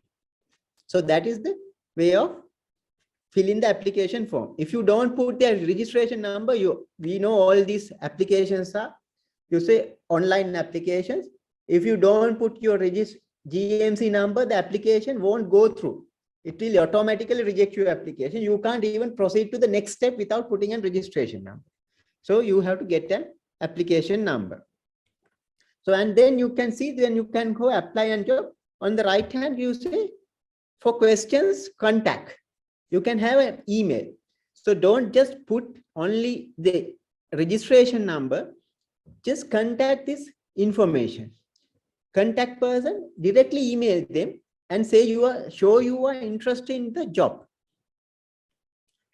So that is the way of filling the application form. If you don't put the registration number, we know all these applications are, you say online applications. If you don't put your GMC number, the application won't go through. It will automatically reject your application. You can't even proceed to the next step without putting a registration number. So you have to get an application number. So, and then you can see, then you can go apply and job. On the right hand, you say for questions, contact. You can have an email. So don't just put only the registration number, just contact this information. contact person, directly email them and say show you are interested in the job.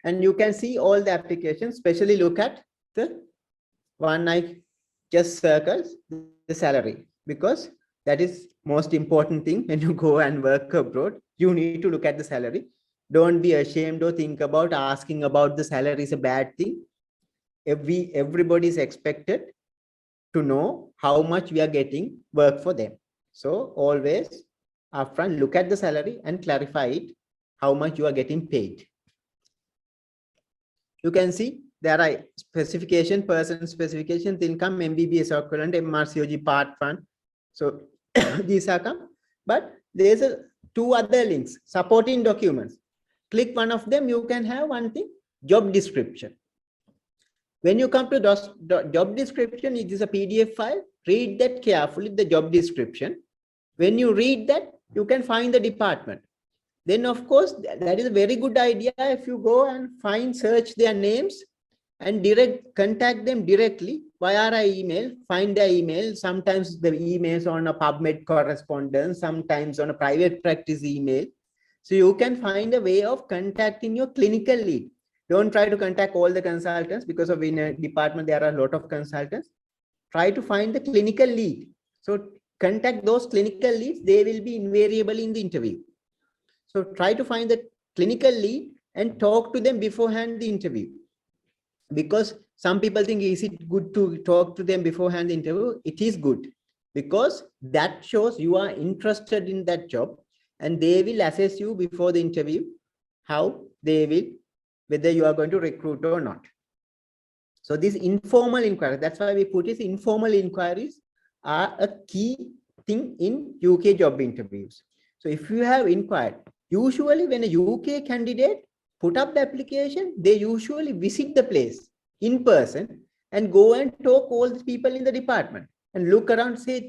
And you can see all the applications, especially look at the one I just circled, the salary, because that is most important thing when you go and work abroad. You need to look at the salary. Don't be ashamed or think about asking about the salary is a bad thing. Everybody is expected to know how much we are getting work for them. So always upfront look at the salary and clarify it, how much you are getting paid. You can see there are specification, person specifications, income, MBBS equivalent, MRCOG part 1. So these are come, but there's two other links, supporting documents. Click one of them, you can have one thing, job description. When you come to job description, it is a PDF file. Read that carefully, the job description. When you read that, you can find the department. Then, of course, that is a very good idea if you go and search their names and contact them directly via email, find their email. Sometimes the emails on a PubMed correspondence, sometimes on a private practice email. So you can find a way of contacting your clinical lead. Don't try to contact all the consultants, because of in a department, there are a lot of consultants. Try to find the clinical lead. So contact those clinical leads. They will be invariable in the interview. So try to find the clinical lead and talk to them beforehand the interview. Because some people think, is it good to talk to them beforehand the interview? It is good, because that shows you are interested in that job, and they will assess you before the interview, whether you are going to recruit or not. So these informal inquiries, that's why we put it, informal inquiries are a key thing in UK job interviews. So if you have inquired, usually when a UK candidate put up the application, they usually visit the place in person and go and talk all the people in the department and look around, say,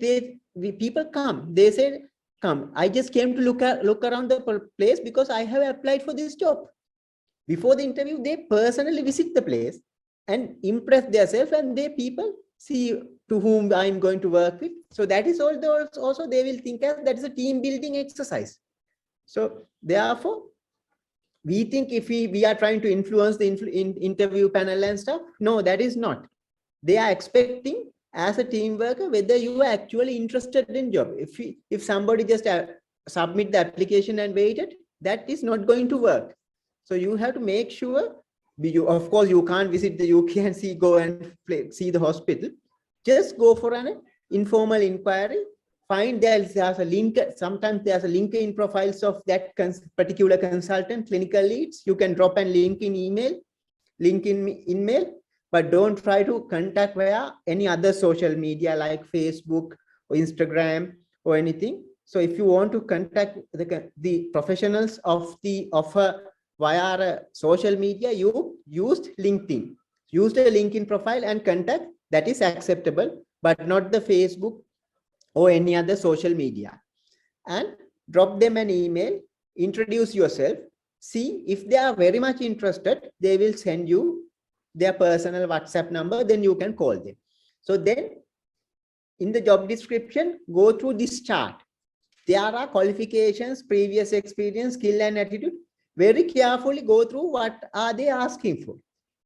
people come, they say, come, I just came to look around the place because I have applied for this job. Before the interview, they personally visit the place and impress themselves, and people see to whom I'm going to work with. So that is also they will think as that is a team building exercise. So therefore, we think if we are trying to influence the interview panel and stuff, no, that is not. They are expecting as a team worker whether you are actually interested in job. If somebody just submit the application and waited, that is not going to work. So you have to make sure. Of course, you can't visit the UK and go and see the hospital. Just go for an informal inquiry. Find there's a link. Sometimes there's a LinkedIn profiles of that particular consultant, clinical leads. You can drop a link in email, but don't try to contact via any other social media like Facebook or Instagram or anything. So if you want to contact the professionals of the offer via social media, you used LinkedIn. Use the LinkedIn profile and contact. That is acceptable, but not the Facebook or any other social media. And drop them an email, introduce yourself. See if they are very much interested, they will send you their personal WhatsApp number, then you can call them. So then in the job description, go through this chart. There are qualifications, previous experience, skill and attitude. Very carefully go through what are they asking for.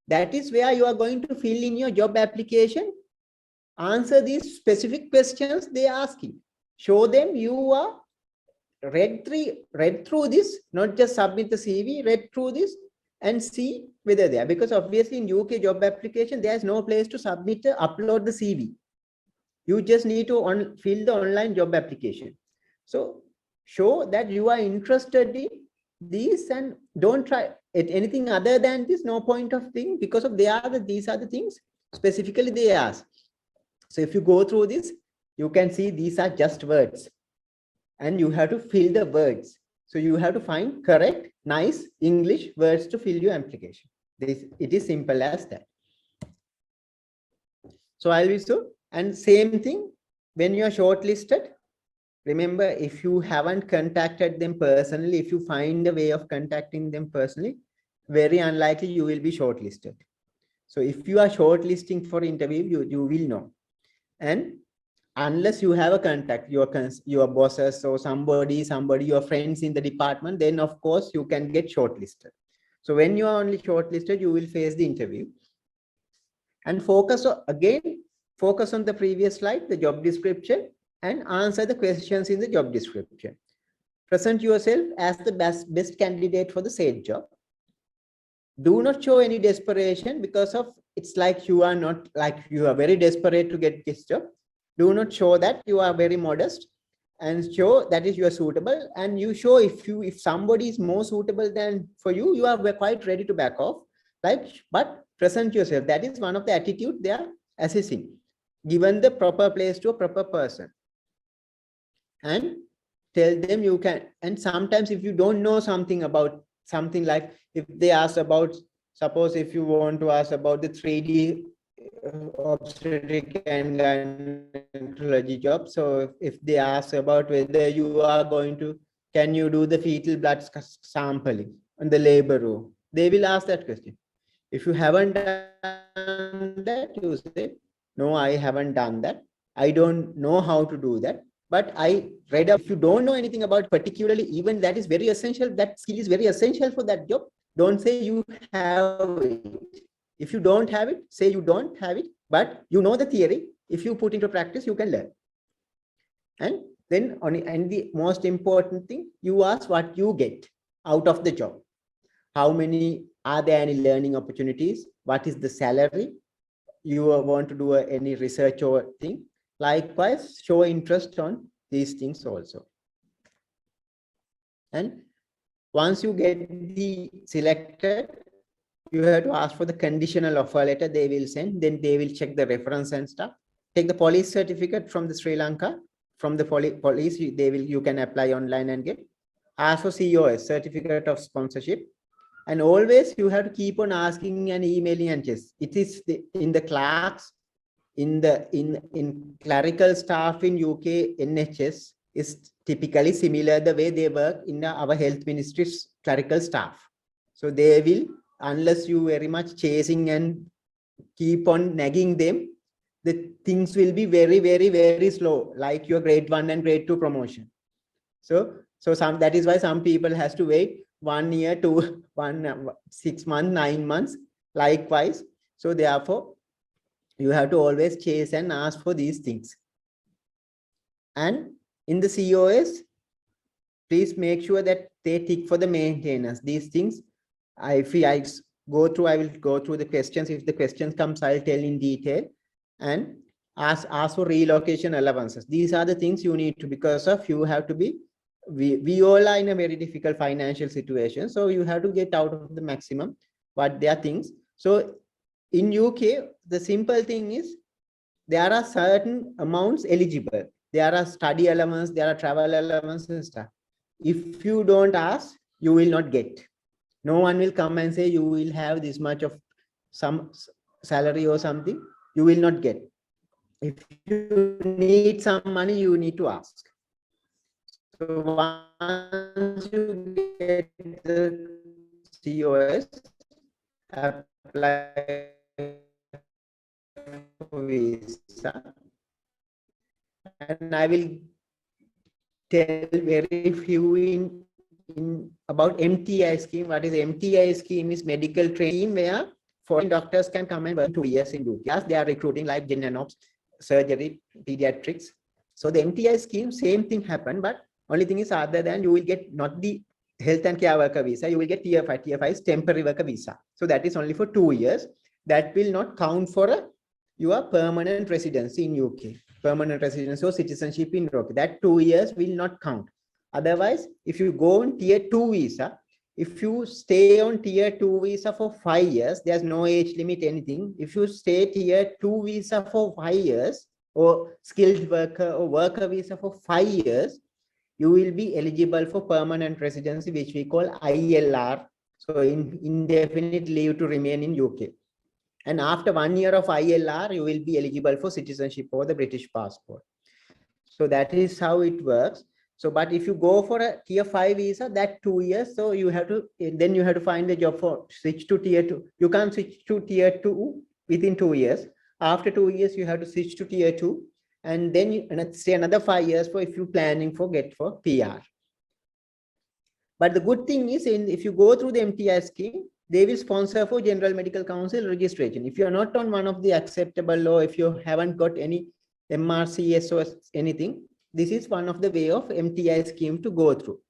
That is where you are going to fill in your job application. Answer these specific questions they are asking. Show them you are read through this, not just submit the CV, read through this and see whether they are. Because obviously in UK job application, there is no place to upload the CV. You just need to fill the online job application. So show that you are interested in these and don't try anything other than this. No point of thing, because of these are the things specifically they ask. So if you go through this, you can see these are just words and you have to fill the words. So you have to find correct, nice English words to fill your application. It is simple as that. So I'll be so, and same thing when you are shortlisted. Remember, if you haven't contacted them personally, if you find a way of contacting them personally, very unlikely you will be shortlisted. So if you are shortlisting for interview, you will know. And unless you have a contact, your bosses or somebody, your friends in the department, then of course you can get shortlisted. So when you are only shortlisted, you will face the interview. And focus on the previous slide, the job description, and answer the questions in the job description. Present yourself as the best candidate for the said job. Do not show any desperation, because of it's like you are very desperate to get this job. Do not show that. You are very modest, and show that is you are suitable. And you show if somebody is more suitable than for you, you are quite ready to back off. But present yourself. That is one of the attitude they are assessing. Given the proper place to a proper person, and tell them you can. And sometimes if you don't know something about something, like if they ask about, suppose if you want to ask about the 3D obstetric and gynecology job. So if they ask about whether you are going to, can you do the fetal blood sampling in the labor room, they will ask that question. If you haven't done that, you say, no, I haven't done that. I don't know how to do that. But I read up. If you don't know anything about particularly, even that is very essential, that skill is very essential for that job. Don't say you have it. If you don't have it, say you don't have it, but you know the theory. If you put into practice, you can learn. And then and the most important thing, you ask what you get out of the job. How many, are there any learning opportunities? What is the salary? You want to do any research or thing? Likewise, show interest on these things also. And once you get the selected, you have to ask for the conditional offer letter they will send. Then they will check the reference and stuff. Take the police certificate from the Sri Lanka. From the police, you can apply online and get. Ask for COS, certificate of sponsorship. And always you have to keep on asking and emailing and just. It is in the clerks, in clerical staff in UK, NHS is typically similar the way they work in our health ministry's clerical staff. So they will, unless you very much chasing and keep on nagging them, the things will be very, very, very slow, like your grade 1 and grade 2 promotion. So that is why some people has to wait 1 year to 6 months, 9 months, likewise. So therefore, you have to always chase and ask for these things. And in the COS, please make sure that they tick for the maintenance. These things, if I will go through the questions. If the questions comes, I'll tell in detail. And ask for relocation allowances. These are the things you need to, because of you have to be, we all are in a very difficult financial situation. So you have to get out of the maximum what there are things. So in UK, the simple thing is there are certain amounts eligible. There are study allowance, there are travel allowance and stuff. If you don't ask, you will not get. No one will come and say you will have this much of some salary or something. You will not get. If you need some money, you need to ask. So once you get the COS, apply for visa. And I will tell very few in about MTI scheme. What is MTI scheme? Is medical training where foreign doctors can come and work 2 years in UK. Yes, they are recruiting like gen and ops, surgery, pediatrics. So the MTI scheme, same thing happened, but only thing is, other than you will get not the health and care worker visa, you will get tier 5. Tier 5 is temporary worker visa. So that is only for 2 years. That will not count for your permanent residency in UK. Permanent residence or citizenship in UK. That 2 years will not count. Otherwise, if you go on tier 2 visa, if you stay on tier 2 visa for 5 years, there's no age limit, anything. If you stay tier 2 visa for 5 years, or skilled worker or worker visa for 5 years, you will be eligible for permanent residency, which we call ILR. So indefinite leave to remain in UK. And after 1 year of ILR, you will be eligible for citizenship or the British passport. So that is how it works. So, but if you go for a tier 5 visa, that 2 years, so you have to, then you have to find a job for switch to tier 2. You can't switch to tier 2 within 2 years. After 2 years, you have to switch to tier 2. and then you stay another 5 years for if you're planning for get for PR. But the good thing is, if you go through the MTI scheme, they will sponsor for General Medical Council registration. If you are not on one of the acceptable, or if you haven't got any MRCS or anything, this is one of the way of MTI scheme to go through.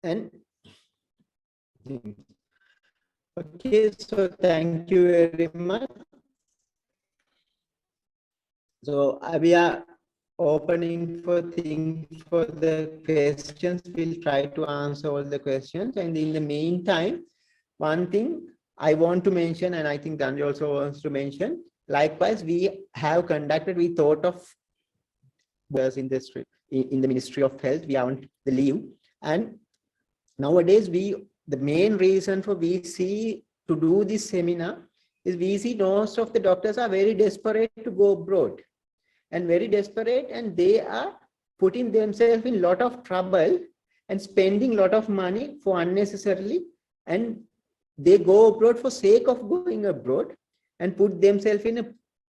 And okay, so thank you very much. So we are opening for things for the questions. We'll try to answer all the questions. And in the meantime, one thing I want to mention, and I think Dhananjay also wants to mention, likewise, we have conducted, we thought of industry in the Ministry of Health, we haven't the leave. And nowadays, the main reason for VC to do this seminar is we see most of the doctors are very desperate to go abroad, and very desperate, and they are putting themselves in a lot of trouble and spending a lot of money for unnecessarily, and they go abroad for sake of going abroad and put themselves in a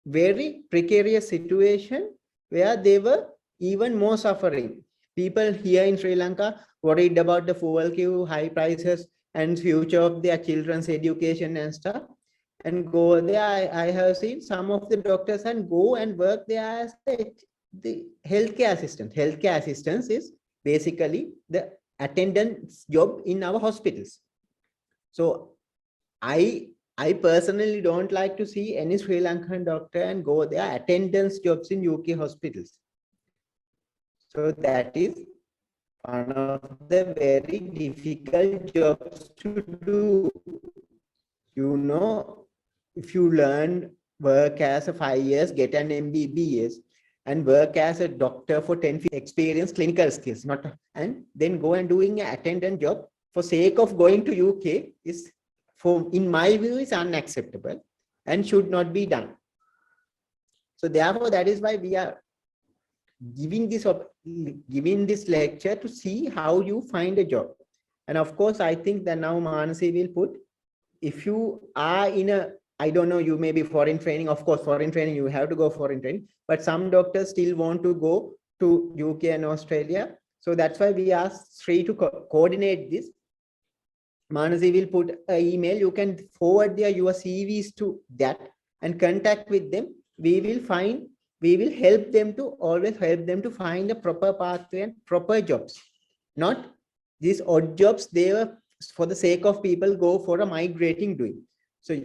very precarious situation where they were even more suffering. People here in Sri Lanka worried about the fuel queue, high prices, and future of their children's education and stuff, and go there. I have seen some of the doctors and go and work there as the healthcare assistant. Healthcare assistance is basically the attendance job in our hospitals. So I personally don't like to see any Sri Lankan doctor and go there attendance jobs in UK hospitals. So that is one of the very difficult jobs to do. You know, if you work as a 5 years, get an MBBS, and work as a doctor for 10 experience, clinical skills, and then go and doing an attendant job for sake of going to UK is, in my view, is unacceptable and should not be done. So therefore, that is why we are giving this lecture to see how you find a job. And of course, I think that now Manasi will put, if you are in a, I don't know, you may be foreign training, of course, foreign training, you have to go foreign training, but some doctors still want to go to UK and Australia. So that's why we asked Sri to coordinate this. Manasi will put an email, you can forward your CVs to that and contact with them. We will help them to find a proper pathway and proper jobs. Not these odd jobs, they were for the sake of people go for a migrating doing. So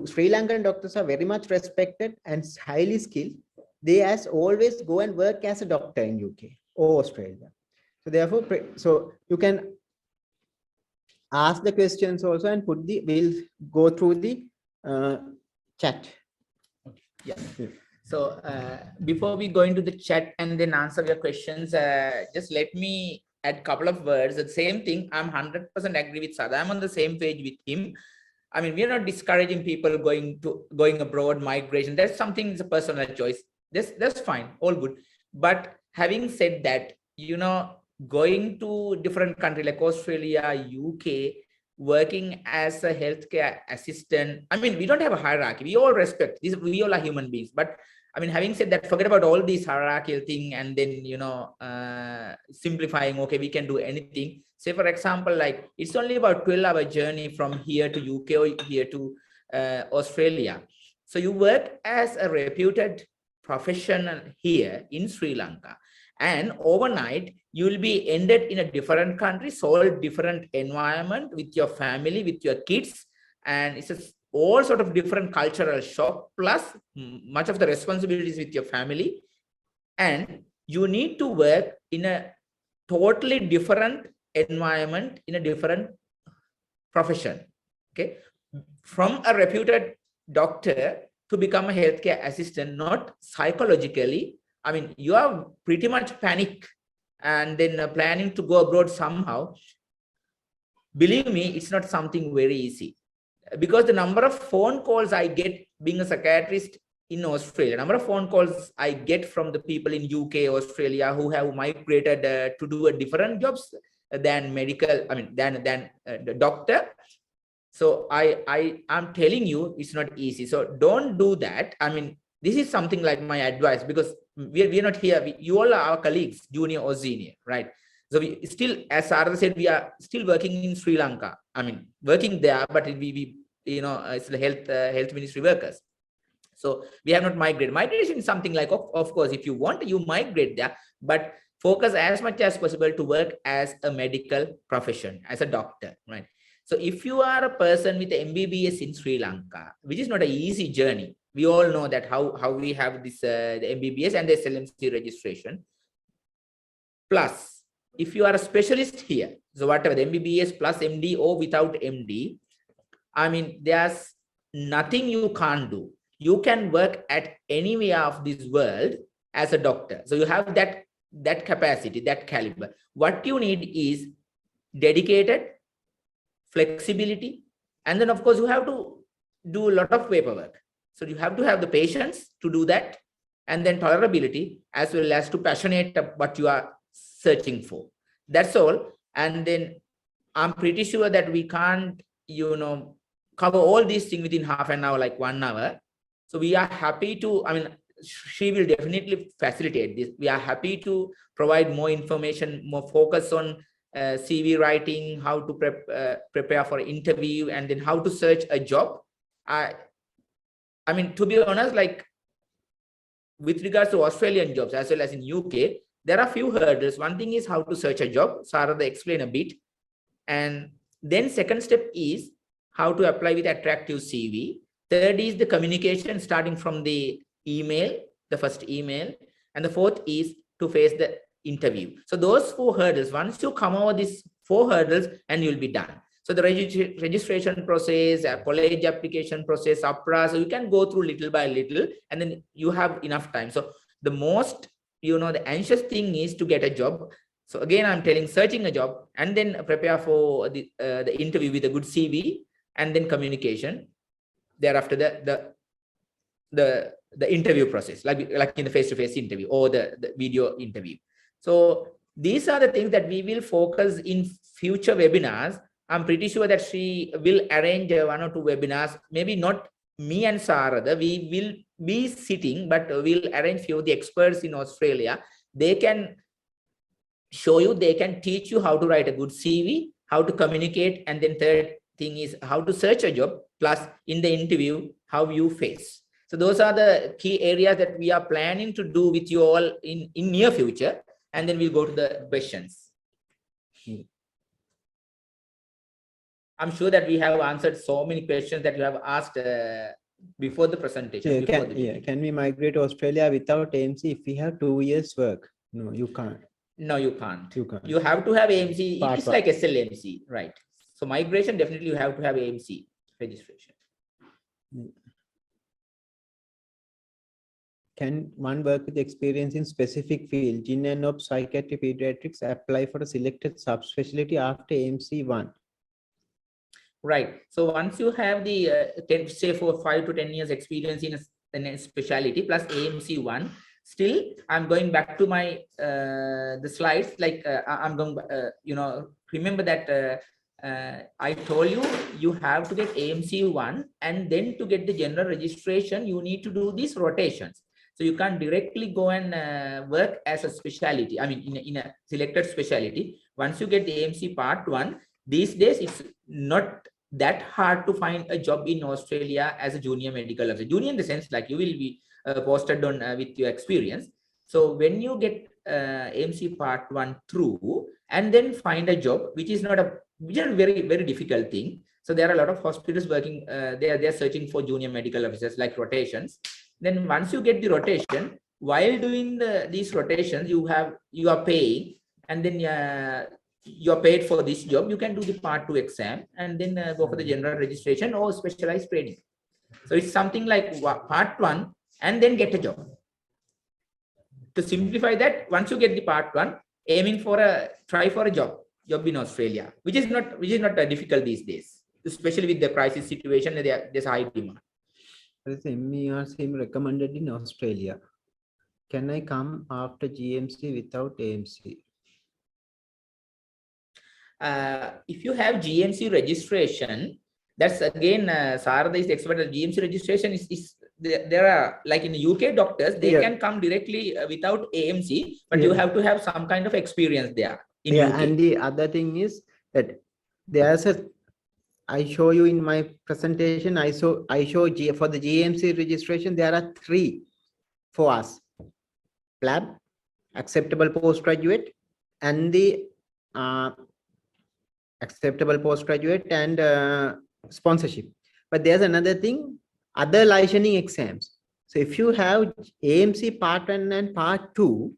Sri Lankan doctors are very much respected and highly skilled. They as always go and work as a doctor in UK or Australia. So therefore, so you can ask the questions also and we'll go through the chat. Yeah. So before we go into the chat and then answer your questions, just let me add a couple of words. The same thing, I'm 100% agree with Sada. I'm on the same page with him. I mean, we are not discouraging people going abroad, migration. That's something, it's a personal choice. That's fine, all good. But having said that, you know, going to different country like Australia, UK, working as a healthcare assistant. I mean, we don't have a hierarchy. We all respect this. We all are human beings. But I mean, having said that, forget about all these hierarchical thing and then, you know, simplifying, okay, we can do anything. Say, for example, like it's only about 12-hour journey from here to UK or here to Australia. So you work as a reputed professional here in Sri Lanka. And overnight, you will be ended in a different country, so different environment with your family, with your kids. And it's all sort of different cultural shock, plus much of the responsibilities with your family. And you need to work in a totally different environment, in a different profession. Okay. From a reputed doctor to become a healthcare assistant, not psychologically. I mean, you are pretty much panic and then planning to go abroad somehow. Believe me, it's not something very easy, because the number of phone calls I get being a psychiatrist in Australia, number of phone calls I get from the people in UK, Australia who have migrated to do a different jobs than medical, I mean, than the doctor. So I'm telling you, it's not easy. So don't do that. I mean, This is something like my advice, because we are not here. You all are our colleagues, junior or senior, right? So we still, as Sarada said, we are still working in Sri Lanka. I mean, working there, but we it's the health ministry workers. So we have not migrated. Migration is something like, of course, if you want, you migrate there, but focus as much as possible to work as a medical profession, as a doctor, right? So if you are a person with MBBS in Sri Lanka, which is not an easy journey, we all know that how we have this the MBBS and the SLMC registration. Plus, if you are a specialist here, so whatever the MBBS plus MD or without MD, I mean, there's nothing you can't do. You can work at anywhere of this world as a doctor. So you have that capacity, that caliber. What you need is dedicated, flexibility, and then of course you have to do a lot of paperwork. So you have to have the patience to do that, and then tolerability, as well as to passionate what you are searching for. That's all. And then I'm pretty sure that we can't, cover all these things within half an hour, like 1 hour. So we are happy to, I mean, she will definitely facilitate this. We are happy to provide more information, more focus on CV writing, how to prepare for an interview, and then how to search a job. I mean, to be honest, like with regards to Australian jobs as well as in UK, there are few hurdles. One thing is how to search a job. Sarada explained a bit. And then second step is how to apply with attractive CV. Third is the communication, starting from the email, the first email. And the fourth is to face the interview. So those 4 hurdles, once you come over these 4 hurdles, and you'll be done. So the registration process, college application process, APRA, so you can go through little by little, and then you have enough time. So the most, the anxious thing is to get a job. So again, I'm telling, searching a job, and then prepare for the interview with a good CV, and then communication. Thereafter, the interview process, like in the face-to-face interview or the video interview. So these are the things that we will focus in future webinars. I'm pretty sure that she will arrange 1 or 2 webinars, maybe not me and Sarada, we will be sitting, but we'll arrange few of the experts in Australia. They can show you, they can teach you how to write a good CV, how to communicate, and then third thing is how to search a job, plus in the interview, how you face. So those are the key areas that we are planning to do with you all in near future, and then we'll go to the questions. I'm sure that we have answered so many questions that you have asked before the presentation. Can we migrate to Australia without AMC if we have 2 years work? No, you can't. No, you can't. You can't. You have to have AMC. It's like SLMC, right? So migration, definitely you have to have AMC registration. Can one work with experience in specific field, gyn and obs, psychiatry, pediatrics, apply for a selected subspecialty after AMC 1? Right. So once you have the say for 5 to 10 years experience in a specialty plus AMC 1, still I'm going back to my the slides. Like I'm going, remember that I told you, you have to get AMC 1, and then to get the general registration, you need to do these rotations. So you can't directly go and work as a specialty. I mean, in a selected specialty. Once you get the AMC part 1, these days it's not that hard to find a job in Australia as a junior medical officer. Junior in the sense like you will be posted on with your experience. So when you get AMC part 1 through, and then find a job, which is not a very, very difficult thing. So there are a lot of hospitals working, they are searching for junior medical officers, like rotations. Then once you get the rotation, while doing these rotations, you are paying, and then you're paid for this job. You can do the part 2 exam, and then go for the general registration or specialized training. So it's something like part 1, and then get a job. To simplify that, once you get the part 1, aiming for try for a job in Australia, which is not difficult these days, especially with the crisis situation. There's high demand. There is MER SIM recommended in Australia. Can I come after GMC without AMC? If you have GMC registration, that's again, Sarada is expert. GMC registration is there are, like in the UK doctors, they Yeah. can come directly without AMC, but Yeah. you have to have some kind of experience there in Yeah, UK. and the other thing is that there's a, I show you in my presentation, I show for the GMC registration, there are 3 for us: PLAB, acceptable postgraduate, and the acceptable postgraduate and sponsorship. But there's another thing, other licensing exams. So if you have AMC Part 1 and Part 2,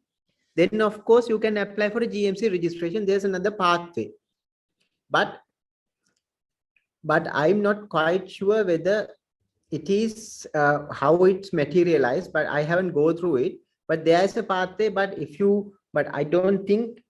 then of course you can apply for a GMC registration. There's another pathway. But I'm not quite sure whether it is how it's materialized, but I haven't go through it. But there's a pathway, but I don't think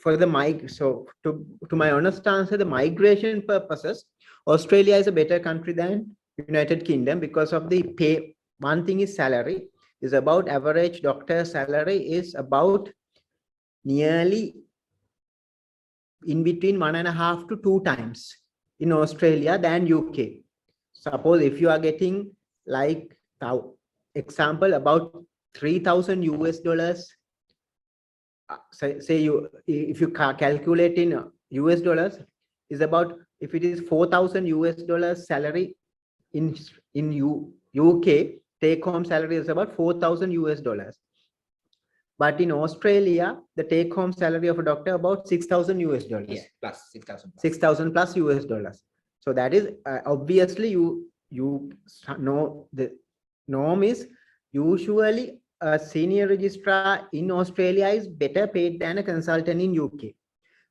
for the so to my honest answer, the migration purposes, Australia is a better country than United Kingdom because of the pay. One thing is salary, is about average doctor salary is about nearly in between 1.5 to 2 times in Australia than UK. Suppose if you are getting like example about 3,000 US dollars, say you, if you calculate in US dollars, is about, if it is 4,000 US dollars salary in UK, take home salary is about 4,000 US dollars. But in Australia, the take home salary of a doctor about 6,000 US dollars. Yeah, plus 6,000. 6,000 plus US dollars. So that is obviously you know the norm is usually a senior registrar in Australia is better paid than a consultant in UK.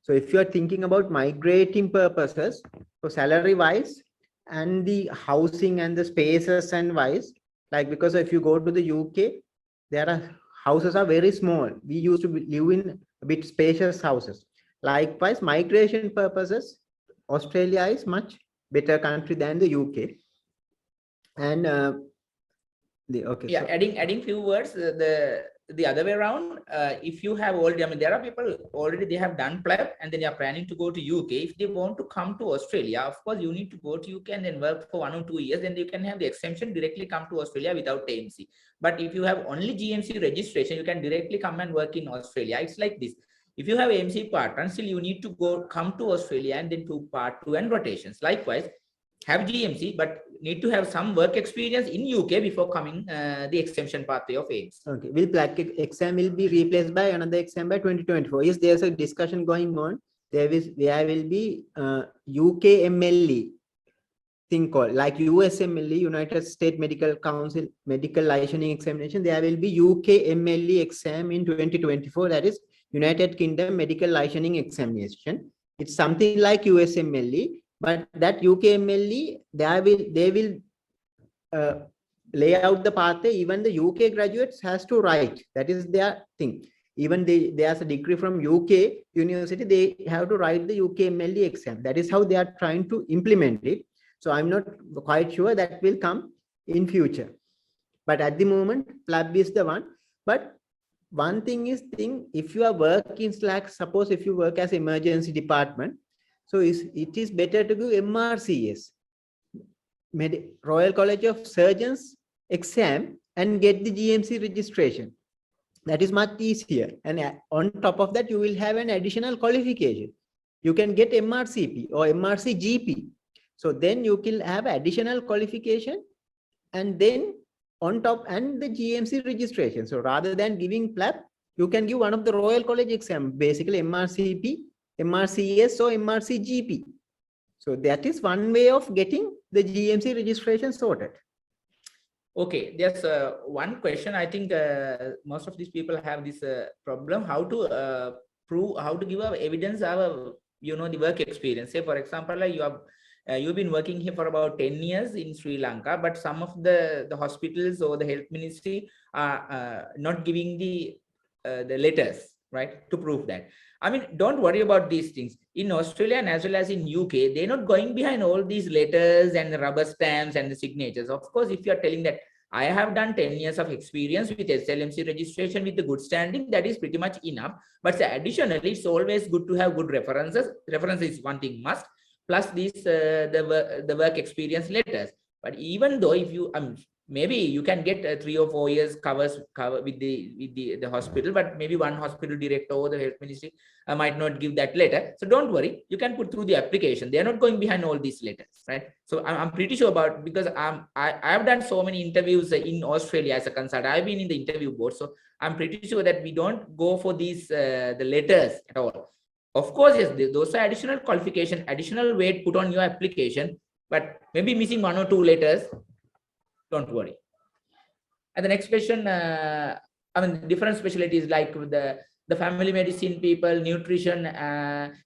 So if you are thinking about migrating purposes, so salary wise and the housing and the spaces and wise, like, because if you go to the UK, there are houses are very small. We used to live in a bit spacious houses. Likewise, migration purposes, Australia is much better country than the UK. And okay, yeah, so, adding few words, the other way around, if you have already, I mean, there are people already, they have done PLAB and then they are planning to go to UK. If they want to come to Australia, of course you need to go to UK and then work for 1 or 2 years, then you can have the exemption, directly come to Australia without AMC. But if you have only GMC registration, you can directly come and work in Australia. It's like this: if you have AMC Part 1, still you need to come to Australia and then do Part 2 and rotations. Likewise, have GMC, but need to have some work experience in UK before coming the exemption pathway of AMC. okay, will PLAB exam will be replaced by another exam by 2024? Yes, there's a discussion going on. There will be UK MLE thing called like USMLE, United States Medical Council medical licensing examination. There will be UK MLE exam in 2024. That is United Kingdom medical licensing examination. It's something like USMLE, but that UKMLE, they will lay out the pathway. Even the UK graduates has to write. That is their thing. Even there's a degree from UK university, they have to write the UKMLE exam. That is how they are trying to implement it. So I'm not quite sure that will come in future. But at the moment, PLAB is the one. But one thing is if you are working, like suppose if you work as emergency department, so it is better to do MRCS, Royal College of Surgeons exam, and get the GMC registration. That is much easier. And on top of that, you will have an additional qualification. You can get MRCP or MRCGP. So then you can have additional qualification, and then on top and the GMC registration. So rather than giving PLAB, you can give one of the Royal College exam, basically MRCP, MRCS or MRCGP. So that is one way of getting the GMC registration sorted. Okay, there's one question. I think most of these people have this problem: how to prove, how to give our evidence, our the work experience. Say for example, like you've been working here for about 10 years in Sri Lanka, but some of the hospitals or the health ministry are not giving the letters, right, to prove that. I mean, don't worry about these things. In Australia and as well as in UK, they're not going behind all these letters and the rubber stamps and the signatures. Of course, if you're telling that I have done 10 years of experience with SLMC registration with the good standing, that is pretty much enough. But additionally, it's always good to have good references. Reference is one thing must, plus these the work experience letters. But even though if you maybe you can get 3 or 4 years cover with the hospital, but maybe one hospital director or the health ministry might not give that letter. So don't worry, you can put through the application. They are not going behind all these letters, right? So I'm pretty sure about, because I've done so many interviews in Australia as a consultant. I've been in the interview board, so I'm pretty sure that we don't go for these the letters at all. Of course, yes, those are additional qualification, additional weight put on your application, but maybe missing 1 or 2 letters. Don't worry. And the next question, different specialties like the family medicine people, nutrition,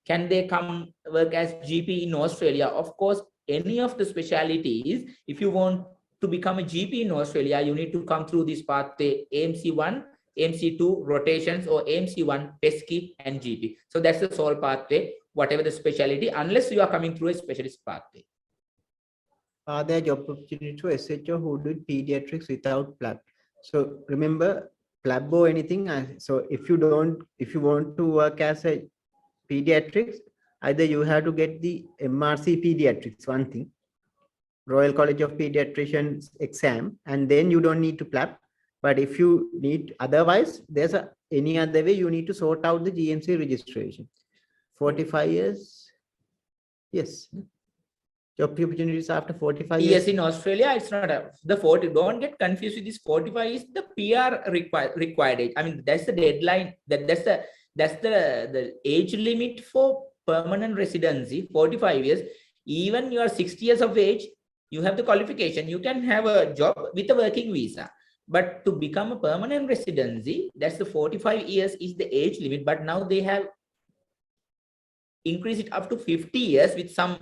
can they come work as GP in Australia? Of course, any of the specialities, if you want to become a GP in Australia, you need to come through this pathway, AMC1, AMC2 rotations, or AMC1 pesky and GP. So that's the sole pathway, whatever the specialty, unless you are coming through a specialist pathway. Are there job opportunities to SHO who do pediatrics without PLAB? So remember, PLAB or anything. So if you want to work as a pediatrics, either you have to get the MRC pediatrics, one thing, Royal College of Pediatricians exam, and then you don't need to PLAB. But if you need, otherwise, there's any other way you need to sort out the GMC registration. 45 years, yes. Job opportunities after 45 years. Yes, in Australia, it's not the 40. Don't get confused with this. 45 is the PR required age. I mean, that's the deadline. That's the age limit for permanent residency. 45 years. Even you are 60 years of age, you have the qualification. You can have a job with a working visa. But to become a permanent residency, that's the 45 years is the age limit. But now they have increased it up to 50 years with some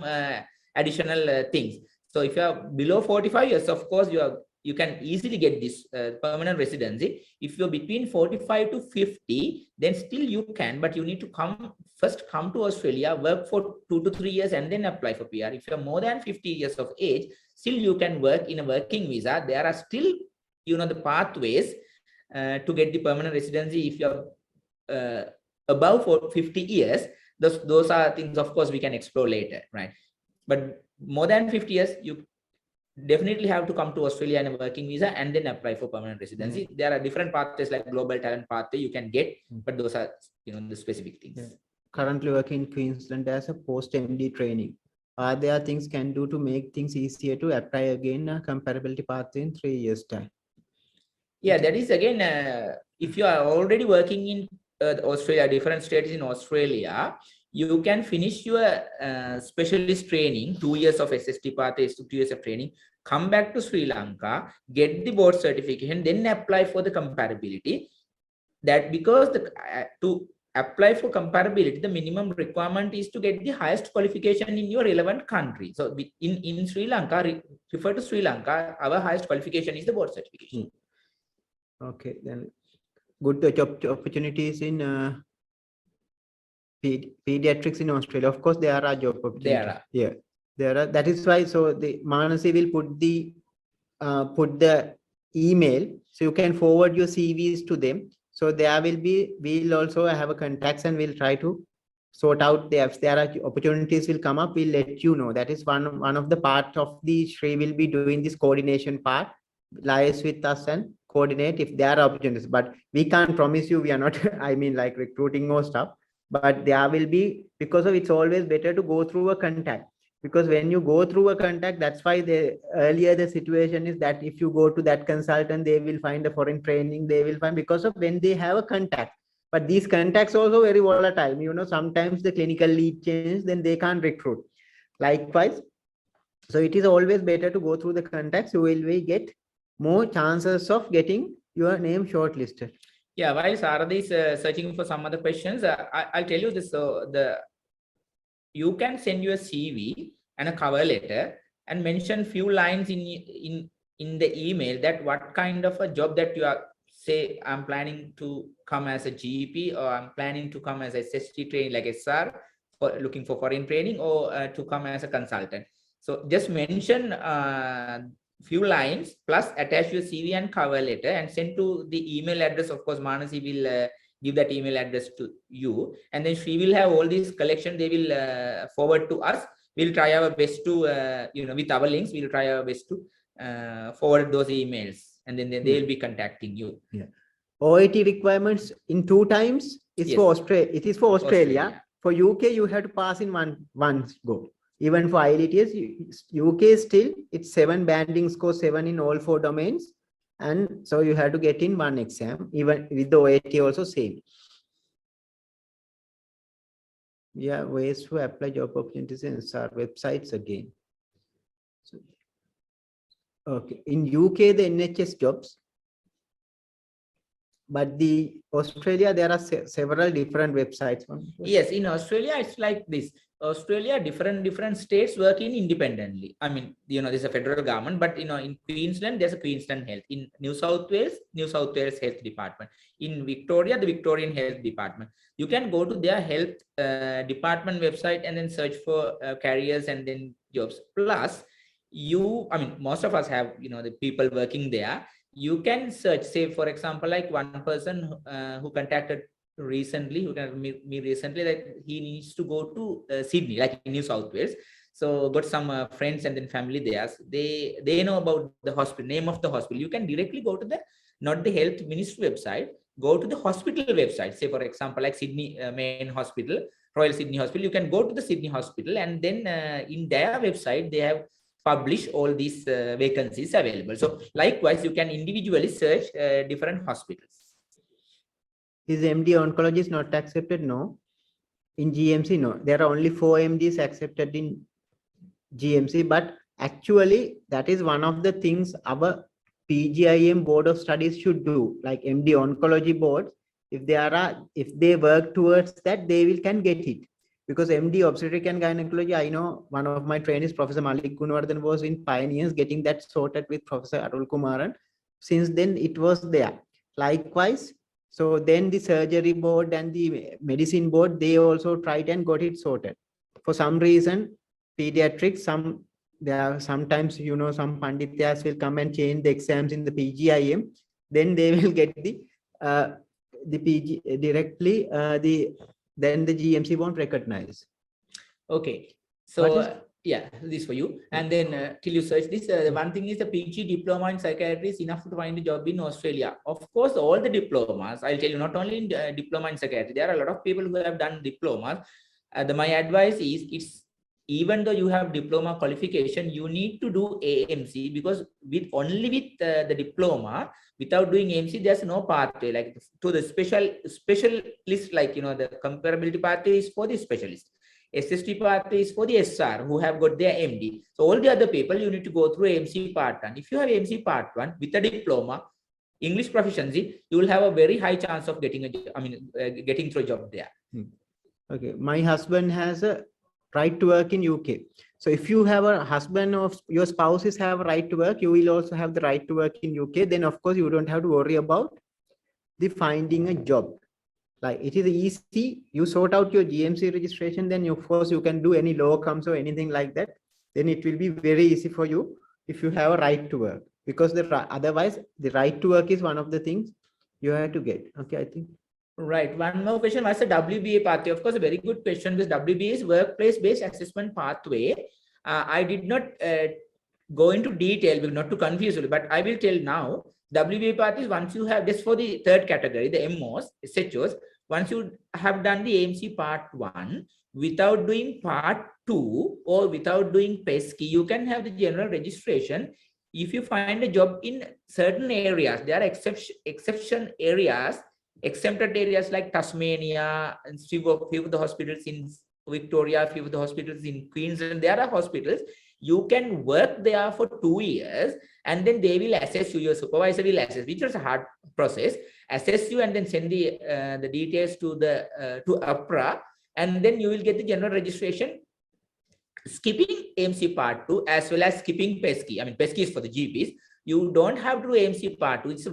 additional things. So if you are below 45 years, of course, you can easily get this permanent residency. If you're between 45 to 50, then still you can, but you need to first come to Australia, work for 2 to 3 years, and then apply for PR. If you're more than 50 years of age, still you can work in a working visa. There are still, the pathways to get the permanent residency. If you're above 50 years, those are things, of course, we can explore later, right? But more than 50 years, you definitely have to come to Australia in a working visa and then apply for permanent residency. There are different pathways like global talent pathway you can get, but those are the specific things. Yeah. Currently working in Queensland as a post-MD training. Are there things can do to make things easier to apply again a comparability pathway in 3 years' time? Yeah, that is again, if you are already working in Australia, different states in Australia, you can finish your specialist training, 2 years of SST pathway, 2 years of training, come back to Sri Lanka, get the board certification, then apply for the comparability. That because to apply for comparability, the minimum requirement is to get the highest qualification in your relevant country. So in Sri Lanka, refer to Sri Lanka, our highest qualification is the board certification. Okay, then good job opportunities in pediatrics in Australia. Of course, there are job opportunities. There are. Yeah, there are. That is why. So the Manasi will put the email, so you can forward your CVs to them. So there will be. We'll also have a contacts and we'll try to sort out if there are opportunities will come up. We'll let you know. That is one of the part of the Shri will be doing this coordination part. Liaise with us and coordinate if there are opportunities. But we can't promise you. We are not. I mean, like recruiting or stuff. But there will be, because of it's always better to go through a contact, because when you go through a contact, that's why earlier the situation is that if you go to that consultant, they will find a foreign training, they will find, because of when they have a contact. But these contacts also very volatile, sometimes the clinical lead changes, then they can't recruit. Likewise, so it is always better to go through the contacts. You will get more chances of getting your name shortlisted. Yeah, while Sarada is searching for some other questions, I'll tell you this. So you can send your CV and a cover letter and mention few lines in the email that what kind of a job that you are, say, I'm planning to come as a GP, or I'm planning to come as a SST trainee like SR, for looking for foreign training, or to come as a consultant. So just mention few lines plus attach your CV and cover letter and send to the email address. Of course, Manasi will give that email address to you, and then she will have all these collection. They will forward to us. we'll try our best to, with our links, we'll try our best to forward those emails, and then they'll be contacting you. Yeah. OIT requirements in 2 times is Yes. for Australia. It is for Australia. For UK, you have to pass in one go. Even for IELTS, UK still, it's 7 banding score, 7 in all 4 domains. And so you have to get in 1 exam, even with the OIT also same. Yeah, ways to apply job opportunities in our websites again. So, okay, in UK, the NHS jobs, but the Australia, there are several different websites. Yes, in Australia, it's like this. Australia, different states working independently. I mean, there's a federal government, but in Queensland, there's a Queensland Health. In New South Wales Health Department. In Victoria, the Victorian Health Department. You can go to their health department website and then search for careers and then jobs. Plus, most of us have, the people working there. You can search, say, for example, like one person who contacted recently, that he needs to go to Sydney, like in New South Wales. So got some friends and then family there. They know about the hospital, name of the hospital. You can directly go to not the health ministry website, go to the hospital website. Say, for example, like Sydney main hospital, Royal Sydney Hospital. You can go to the Sydney Hospital, and then in their website, they have publish all these vacancies available. So likewise, you can individually search different hospitals. Is MD oncologist not accepted? No. In GMC, no. There are only 4 MDs accepted in GMC, but actually that is one of the things our PGIM Board of Studies should do, like MD oncology boards. If they work towards that, they can get it. Because MD obstetric and gynecology, I know one of my trainees, Professor Malik Gunawardhan, was in pioneers getting that sorted with Professor Arul Kumaran. Since then, it was there. Likewise, so then the surgery board and the medicine board, they also tried and got it sorted. For some reason, pediatrics, there are sometimes, some pandityas will come and change the exams in the PGIM. Then they will get the PG directly, then the GMC won't recognize. Okay, so yeah, this for you. And then till you search this, one thing is the PG diploma in psychiatry is enough to find a job in Australia. Of course, all the diplomas, I'll tell you, not only in diploma in psychiatry, there are a lot of people who have done diplomas. My advice is, it's even though you have diploma qualification, you need to do AMC, because only with the diploma, without doing AMC, there's no pathway like to the specialist, like, the comparability pathway is for the specialist. SST pathway is for the SR who have got their MD. So all the other people, you need to go through AMC part 1. If you have AMC part 1 with a diploma, English proficiency, you will have a very high chance of getting getting through a job there. Okay, my husband has a right to work in UK. So if you have a husband or your spouses have a right to work, you will also have the right to work in UK. Then of course you don't have to worry about the finding a job. Like, it is easy. You sort out your GMC registration, then of course you can do any locums or anything like that. Then it will be very easy for you if you have a right to work, because otherwise the right to work is one of the things you have to get. Okay, I think. Right. One more question. What's the WBA pathway? Of course, a very good question. This WBA is workplace-based assessment pathway. I did not go into detail, not to confuse you, but I will tell now. WBA path is once you have, just for the third category, the MOs, SHOs, once you have done the AMC part 1, without doing part 2 or without doing PESCI, you can have the general registration. If you find a job in certain areas, there are exception areas, exempted areas like Tasmania, and few of the hospitals in Victoria, few of the hospitals in Queensland. There are hospitals you can work there for 2 years, and then they will assess you. Your supervisor will assess, which is a hard process, assess you, and then send the details to APRA, and then you will get the general registration, skipping AMC part 2 as well as skipping PESCI. I mean, PESCI is for the GPs. You don't have to do AMC part 2. It's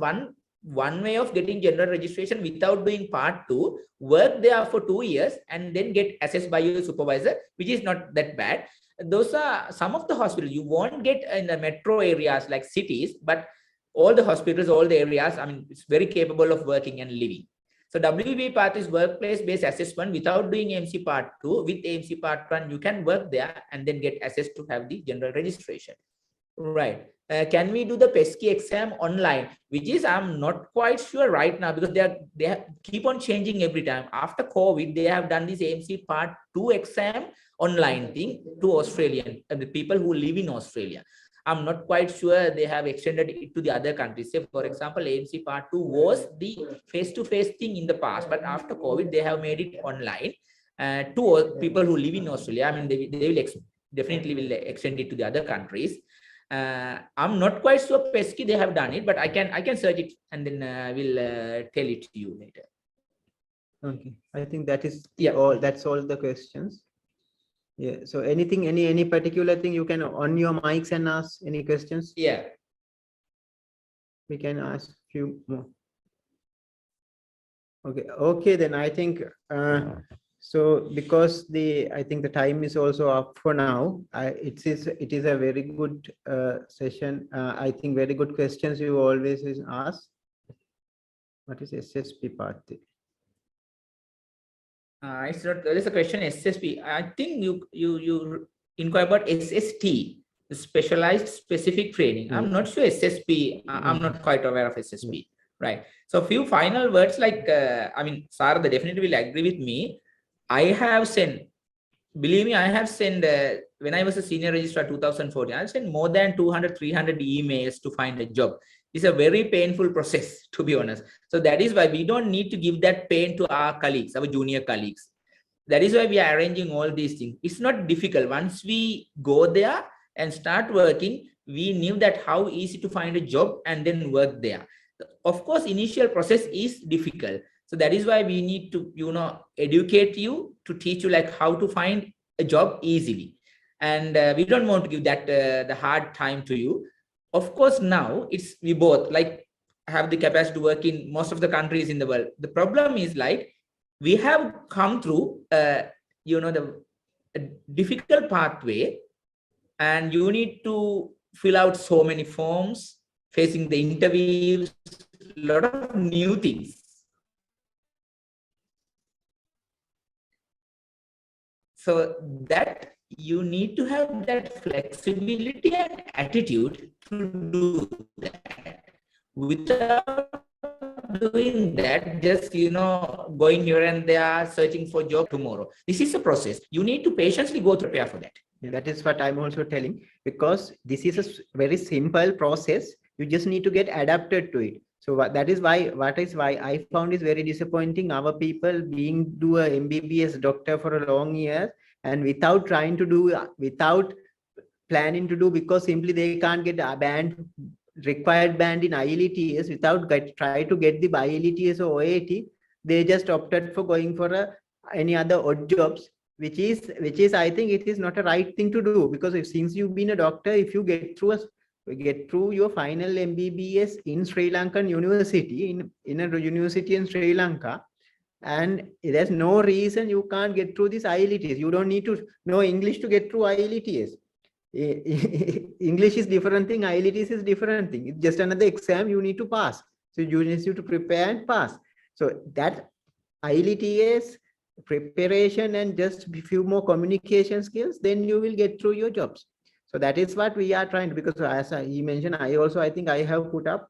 one way of getting general registration without doing part 2, work there for 2 years, and then get assessed by your supervisor, which is not that bad. Those are some of the hospitals. You won't get in the metro areas like cities, but all the hospitals, all the areas, I mean, it's very capable of working and living. So WB part is workplace-based assessment without doing AMC part 2. With AMC part 1, you can work there and then get assessed to have the general registration. Right. Can we do the PESCI exam online? Which is, I'm not quite sure right now, because they keep on changing every time. After COVID, they have done this AMC part 2 exam online thing to Australian, the people who live in Australia. I'm not quite sure they have extended it to the other countries. Say, for example, AMC part 2 was the face-to-face thing in the past, but after COVID, they have made it online to people who live in Australia. I mean, they will definitely will extend it to the other countries. I'm not quite sure PESCI they have done it, but I can search it and then we'll tell it to you later. Okay, I think that is all. That's all the questions. Yeah. So anything, any particular thing you can on your mics and ask any questions? Yeah. We can ask few more. Okay. Okay. Then I think so, because I think the time is also up for now. It is a very good session. I think very good questions you always ask. What is SSP part? It's not. There is a question SSP. I think you inquire about SST, specialized specific training. I'm not sure SSP. I'm not quite aware of SSP. Right. So few final words like I mean, Sarada definitely will agree with me. I have sent, believe me, I have sent, when I was a senior registrar 2014, I sent more than 200, 300 emails to find a job. It's a very painful process, to be honest. So that is why we don't need to give that pain to our colleagues, our junior colleagues. That is why we are arranging all these things. It's not difficult. Once we go there and start working, we knew that how easy to find a job and then work there. Of course, initial process is difficult. So that is why we need to, educate you, to teach you like how to find a job easily. And we don't want to give that the hard time to you. Of course, now we both like have the capacity to work in most of the countries in the world. The problem is like we have come through, the difficult pathway, and you need to fill out so many forms, facing the interviews, a lot of new things. So that you need to have that flexibility and attitude to do that. Without doing that, just going here and there, searching for job tomorrow. This is a process. You need to patiently go to prepare for that. That is what I'm also telling, because this is a very simple process. You just need to get adapted to it. So that is why I found is very disappointing. Our people do a MBBS doctor for a long year, and without planning to do, because simply they can't get a required band in IELTS, without try to get the IELTS or OAT, they just opted for going for any other odd jobs, which is I think it is not a right thing to do, because since you've been a doctor, if you get through your final MBBS in Sri Lankan university, in a university in Sri Lanka, and there's no reason you can't get through this IELTS. You don't need to know English to get through IELTS. English is different thing, IELTS is different thing. It's just another exam you need to pass. So you need to prepare and pass. So that IELTS preparation and just a few more communication skills, then you will get through your jobs. So that is what we are trying to, because as he mentioned, I think I have put up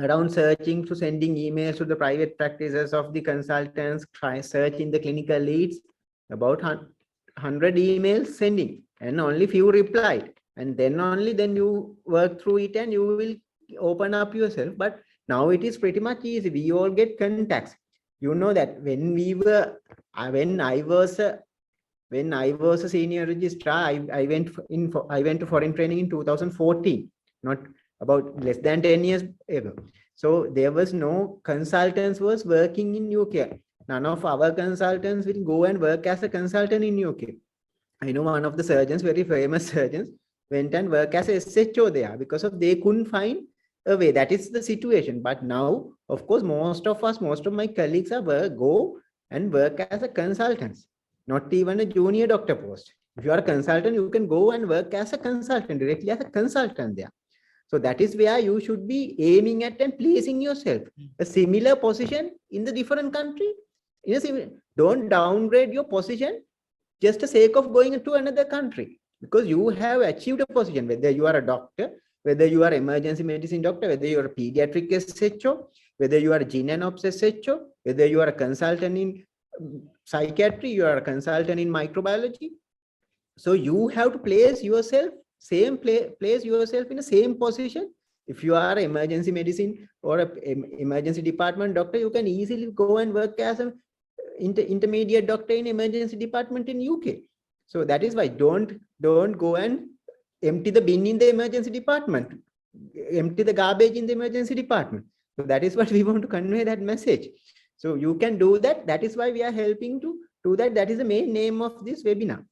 around sending emails to the private practices of the consultants, searching the clinical leads, about 100 emails sending, and only few replied. And then you work through it and you will open up yourself. But now it is pretty much easy. We all get contacts. You know that when I was a senior registrar, I went to foreign training in 2014, not about less than 10 years ago. So there was no consultants was working in UK. None of our consultants will go and work as a consultant in UK. I know one of the surgeons, very famous surgeons, went and worked as a SHO there because they couldn't find a way. That is the situation. But now, of course, most of my colleagues go and work as a consultants, not even a junior doctor post. If you are a consultant, you can go and work as a consultant, directly as a consultant there. So that is where you should be aiming at and placing yourself. A similar position in the different country. Don't downgrade your position just the sake of going to another country, because you have achieved a position, whether you are a doctor, whether you are emergency medicine doctor, whether you are a pediatric SHO, whether you are a gyn and obs SHO, whether you are a consultant in psychiatry, you are a consultant in microbiology. So you have to place yourself, place yourself in the same position. If you are an emergency medicine or a emergency department doctor, you can easily go and work as an intermediate doctor in emergency department in UK. So that is why don't go and empty the bin in the emergency department, empty the garbage in the emergency department. So that is what we want to convey, that message. So you can do that. That is why we are helping to do that. That is the main name of this webinar.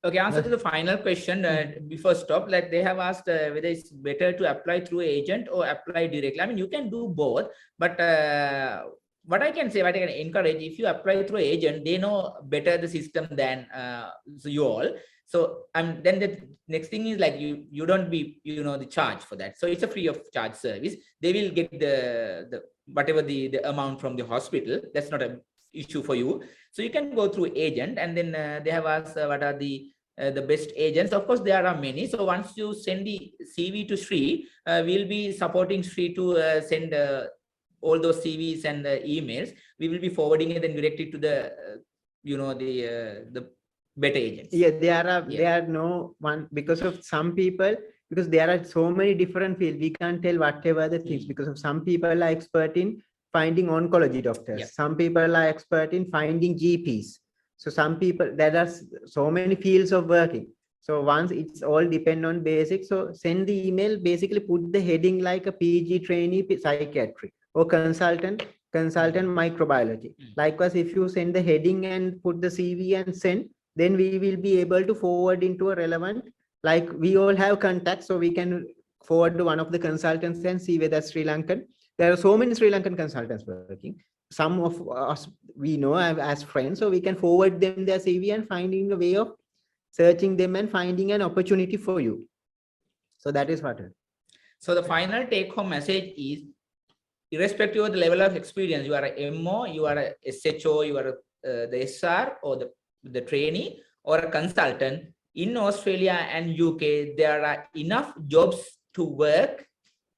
Okay, answer to the final question before stop, like they have asked whether it's better to apply through agent or apply directly. I mean, you can do both, but what I can say, what I can encourage, if you apply through agent, they know better the system than you all. So then the next thing is like you don't be, the charge for that. So it's a free of charge service. They will get the whatever the amount from the hospital. That's not a issue for you. So you can go through agent, and then they have asked what are the best agents. Of course, there are many. So once you send the CV to Sri, we'll be supporting Sri to send all those CVs and emails. We will be forwarding it and direct it to the the better agents. Yeah, there are no one, because of some people, because there are so many different fields, we can't tell whatever the things, because of some people are expert in finding oncology doctors, some people are expert in finding GPs. So some people, there are so many fields of working. So once it's all depend on basics. So send the email, basically put the heading like a PG trainee psychiatry or consultant microbiology. Likewise, if you send the heading and put the CV and send, then we will be able to forward into a relevant, like we all have contacts, so we can forward to one of the consultants and see whether Sri Lankan. There are so many Sri Lankan consultants working. Some of us we know as friends, so we can forward them their CV and finding a way of searching them and finding an opportunity for you. So that is what. So the final take-home message is, irrespective of the level of experience, you are a MO, you are a SHO, you are the SR or the trainee or a consultant, in Australia and UK, there are enough jobs to work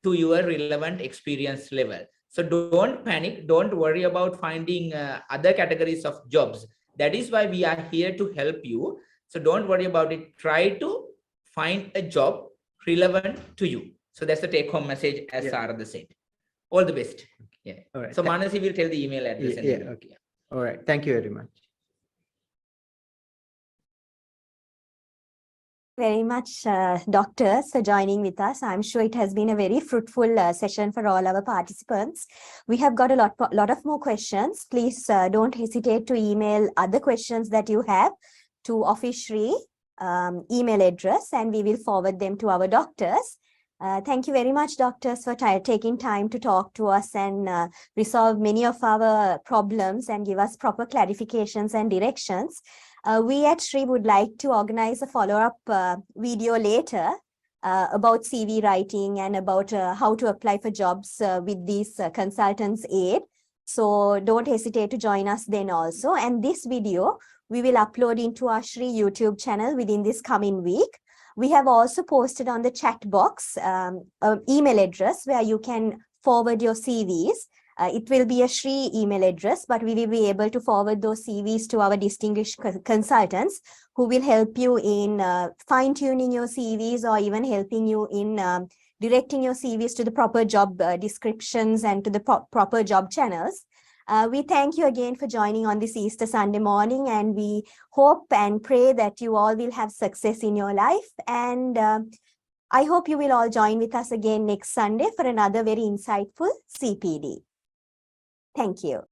to your relevant experience level. So don't panic. Don't worry about finding other categories of jobs. That is why we are here to help you. So don't worry about it. Try to find a job relevant to you. So that's the take-home message, as Sarada said. All the best. Yeah. All right. So Manasi will tell the email address. Okay. All right. Thank you very much. Very much, doctors, for joining with us. I'm sure it has been a very fruitful session for all our participants. We have got a lot of more questions. Please don't hesitate to email other questions that you have to Office Sri email address, and we will forward them to our doctors. Thank you very much, doctors, for taking time to talk to us and resolve many of our problems and give us proper clarifications and directions. We at Sri would like to organize a follow-up video later about CV writing and about how to apply for jobs with these consultants' aid. So don't hesitate to join us then also. And this video, we will upload into our Sri YouTube channel within this coming week. We have also posted on the chat box an email address where you can forward your CVs. It will be a Sri email address, but we will be able to forward those CVs to our distinguished consultants who will help you in fine-tuning your CVs or even helping you in directing your CVs to the proper job descriptions and to the proper job channels. We thank you again for joining on this Easter Sunday morning, and we hope and pray that you all will have success in your life. And I hope you will all join with us again next Sunday for another very insightful CPD. Thank you.